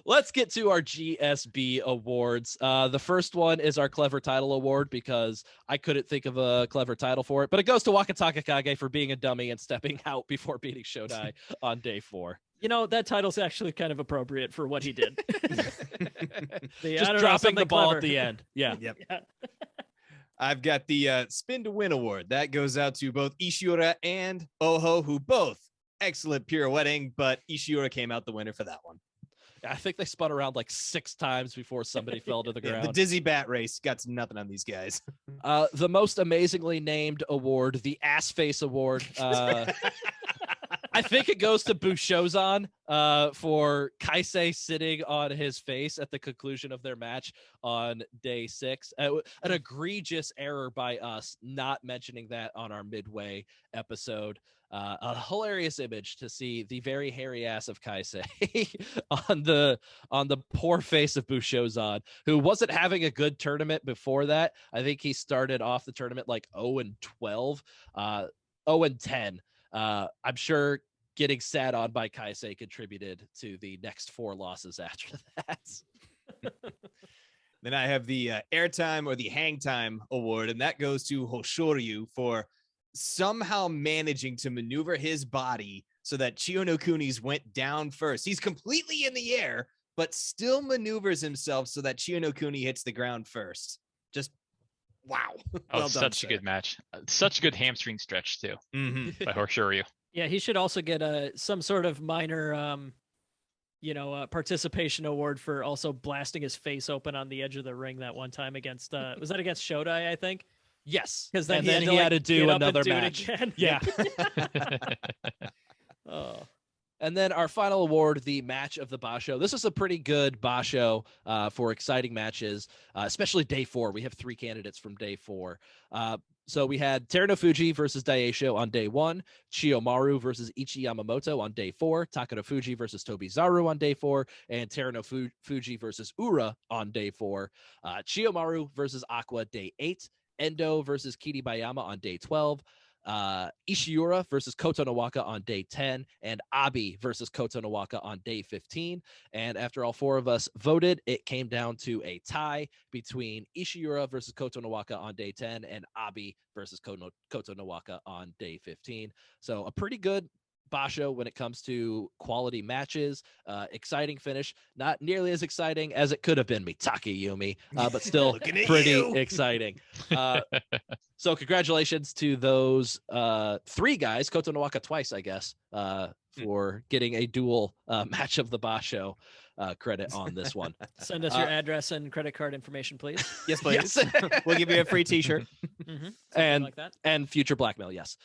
Let's get to our GSB awards. The first one is our clever title award because I couldn't think of a clever title for it, but it goes to Wakataka Kage for being a dummy and stepping out before beating Shodai on day 4. You know, that title's actually kind of appropriate for what he did. Just dropping the ball at the end. Yeah. Yep. Yeah. I've got the Spin to Win award. That goes out to both Ishiura and Oho, who both excellent pirouetting, but Ishiura came out the winner for that one. I think they spun around like 6 times before somebody fell to the ground. The Dizzy Bat Race got nothing on these guys. The most amazingly named award, the Ass Face Award. I think it goes to Bushozan for Kaisei sitting on his face at the conclusion of their match on day 6. An egregious error by us not mentioning that on our midway episode. A hilarious image to see the very hairy ass of Kaisei on the poor face of Bushozan, who wasn't having a good tournament before that. I think he started off the tournament like 0-12, 0-10. I'm sure getting sat on by Kaisei contributed to the next 4 losses after that. Then I have the Airtime or the Hang Time award, and that goes to Hoshoryu for somehow managing to maneuver his body so that Chiyonokuni's went down first. He's completely in the air, but still maneuvers himself so that Chiyonokuni hits the ground first. Just wow. Well such a good match. Such a good hamstring stretch too by Hoshoryu. Yeah, he should also get some sort of minor participation award for also blasting his face open on the edge of the ring that one time against was that against Shodai, I think? Yes, because then he had to do another match. Yeah. Oh. And then our final award, the match of the Basho. This is a pretty good Basho for exciting matches, especially day 4. We have 3 candidates from day 4. So we had Teruno Fuji versus Daisho on day 1, Chiyomaru versus Ichi Yamamoto on day 4, Takano Fuji versus Tobizaru on day 4, and Teruno Fuji versus Ura on day 4. Chiyomaru versus Aqua day 8, Endo versus Kiribayama on day 12, Ishiura versus Koto Nawaka on day 10, and Abi versus Koto Nawaka on day 15. And after all 4 of us voted, it came down to a tie between Ishiura versus Koto Nawaka on day 10 and Abi versus Koto Nawaka on day 15. So a pretty good Basho when it comes to quality matches. Exciting finish, not nearly as exciting as it could have been, Mitake Yumi, but still pretty exciting. So congratulations to those 3 guys, Koto Nawaka twice, I guess, for getting a dual match of the Basho credit on this one. Send us your address and credit card information, please. Yes, please. Yes. We'll give you a free t-shirt. And like that. And future blackmail, yes.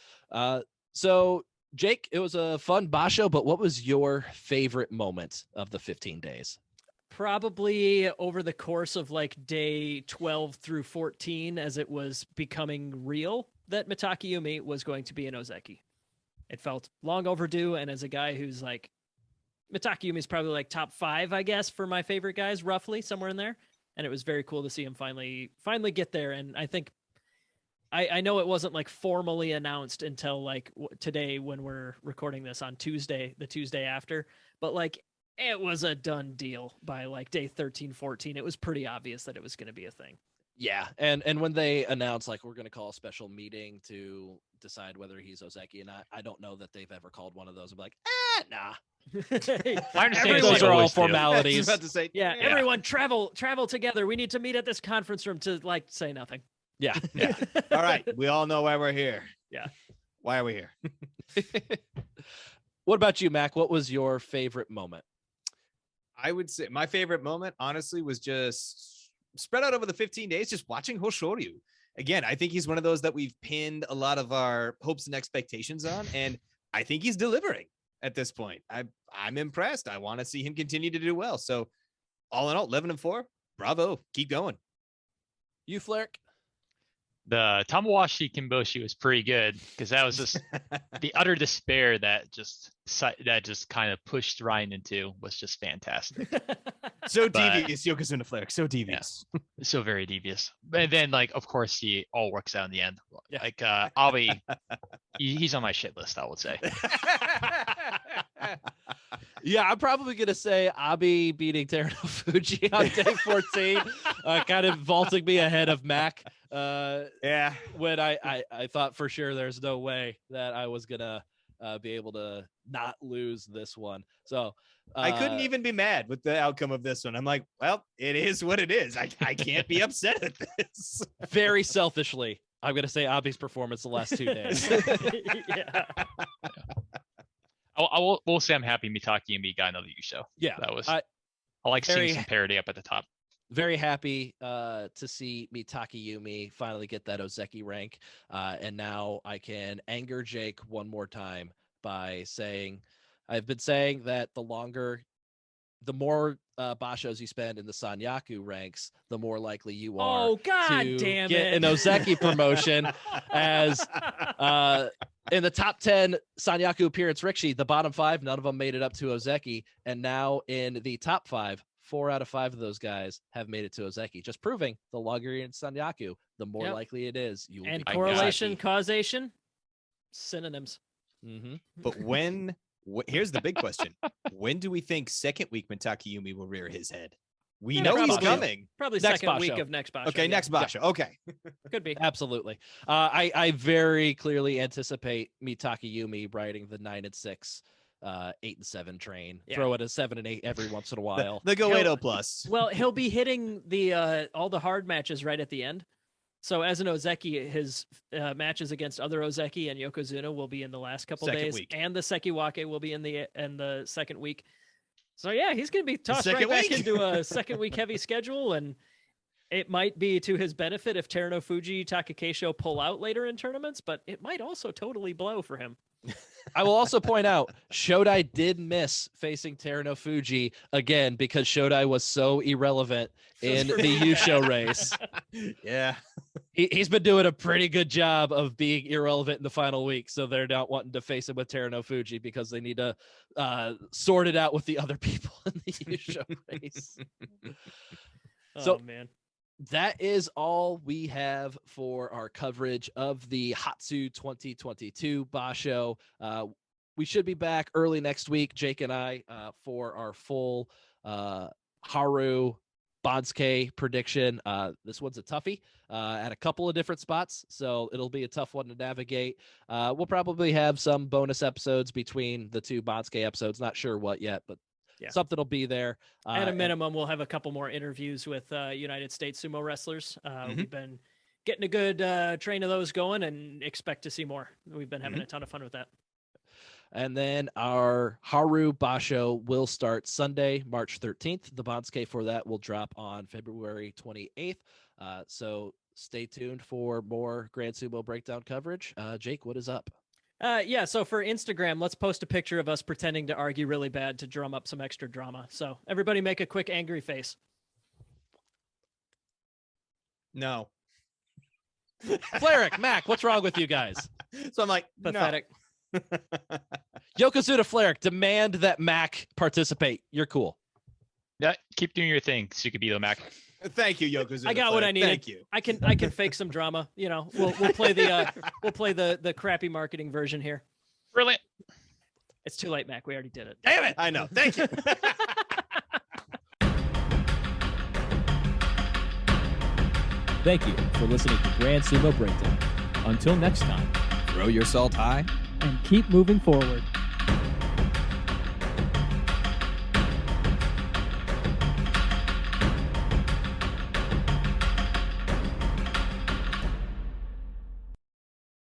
So Jake, it was a fun Basho, but what was your favorite moment of the 15 days? Probably over the course of like day 12 through 14, as it was becoming real that Mitake Yumi was going to be an Ozeki. It felt long overdue, and as a guy who's like, Mitake Yumi is probably like top 5, I guess, for my favorite guys, roughly somewhere in there. And it was very cool to see him finally get there. And I think I know it wasn't like formally announced until like today when we're recording this on Tuesday, the Tuesday after, but like it was a done deal by like day 13, 14. It was pretty obvious that it was going to be a thing. Yeah. And when they announced like we're going to call a special meeting to decide whether he's Ozeki, and I don't know that they've ever called one of those. I'm like, nah. I understand those are all formalities. About to say, yeah, everyone travel together. We need to meet at this conference room to like say nothing. Yeah. All right. We all know why we're here. Yeah. Why are we here? What about you, Mac? What was your favorite moment? I would say my favorite moment, honestly, was just spread out over the 15 days, just watching Hoshoryu. Again, I think he's one of those that we've pinned a lot of our hopes and expectations on, and I think he's delivering. at this point. I'm impressed. I want to see him continue to do well. So all in all, 11-4. Bravo. Keep going. You, Flarek? The Tamawashi Kimboshi was pretty good because that was just the utter despair that just kind of pushed Ryan into was just fantastic. So devious, Yokozuna Flarek. So devious. Yeah, so very devious. And then, like, of course, he all works out in the end. Yeah. Like Abe, he's on my shit list, I would say. Yeah, I'm probably gonna say Abe beating Terano Fuji on day 14, kind of vaulting me ahead of Mac. Yeah, when I thought for sure there's no way that I was gonna be able to not lose this one. So I couldn't even be mad with the outcome of this one. I'm like, well, it is what it is. I can't be upset at this. Very selfishly, I'm gonna say Abe's performance the last 2 days. Yeah. I will say I'm happy Mitaki and me got another show. Yeah, that was. I like seeing some parody up at the top. Very happy to see Mitaki Yumi finally get that Ozeki rank, and now I can anger Jake one more time by saying, I've been saying that the more Bashos you spend in the Sanyaku ranks, the more likely you are to get an Ozeki promotion. As in the top 10 Sanyaku appearance Rikishi, the bottom 5, none of them made it up to Ozeki. And now in the top 5, 4 out of 5 of those guys have made it to Ozeki, just proving the longer you're in Sanyaku, the more likely it is you will. And be correlation, causation, synonyms. Mm-hmm. But here's the big question. When do we think second week Mitaki Yumi will rear his head? We know he's coming. Probably Next second Basho. week of next Basho. Okay, next Basho. Okay. Could be. Absolutely. I very clearly anticipate Mitaki Yumi riding the 9 and 6, 8 and 7 train. Yeah. Throw it a 7 and 8 every once in a while. The Goedo plus. Well, he'll be hitting the all the hard matches right at the end. So as an Ozeki, his matches against other Ozeki and Yokozuna will be in the last couple Second days, week. and the Sekiwake will be in the second week. So yeah, he's going to be tossed right second back week? into a second week heavy schedule, and it might be to his benefit if Terano Fuji, Takakeisho pull out later in tournaments, but it might also totally blow for him. I will also point out Shodai did miss facing Terano Fuji again because Shodai was so irrelevant in the Yusho race. Yeah. He's been doing a pretty good job of being irrelevant in the final week, so they're not wanting to face him with Terano Fuji because they need to sort it out with the other people in the Yusho race. Oh, man. That is all we have for our coverage of the Hatsu 2022 Basho. We should be back early next week, Jake and I, for our full Haru Bonsuke prediction. This one's a toughie at a couple of different spots, so it'll be a tough one to navigate. We'll probably have some bonus episodes between the two Bonsuke episodes. Not sure what yet, but something will be there. At a minimum, we'll have a couple more interviews with United States sumo wrestlers. We've been getting a good train of those going and expect to see more. We've been having a ton of fun with that. And then our Haru Basho will start Sunday, March 13th. The Bonsuke for that will drop on February 28th. So stay tuned for more Grand Sumo Breakdown coverage. Jake, what is up? So for Instagram, let's post a picture of us pretending to argue really bad to drum up some extra drama. So everybody make a quick angry face. No. Flarek, Mac, what's wrong with you guys? So I'm like, pathetic. No. Yokozuna Flarek, demand that Mac participate. You're cool. Yeah, keep doing your thing, Sukabito Mac. Thank you, Yokozuna. I got what I needed. Thank you. I can fake some drama. You know, we'll play the crappy marketing version here. Brilliant. It's too late, Mac. We already did it. Damn it! I know. Thank you. Thank you for listening to Grand Sumo Breakdown. Until next time, Throw your salt high. and keep moving forward.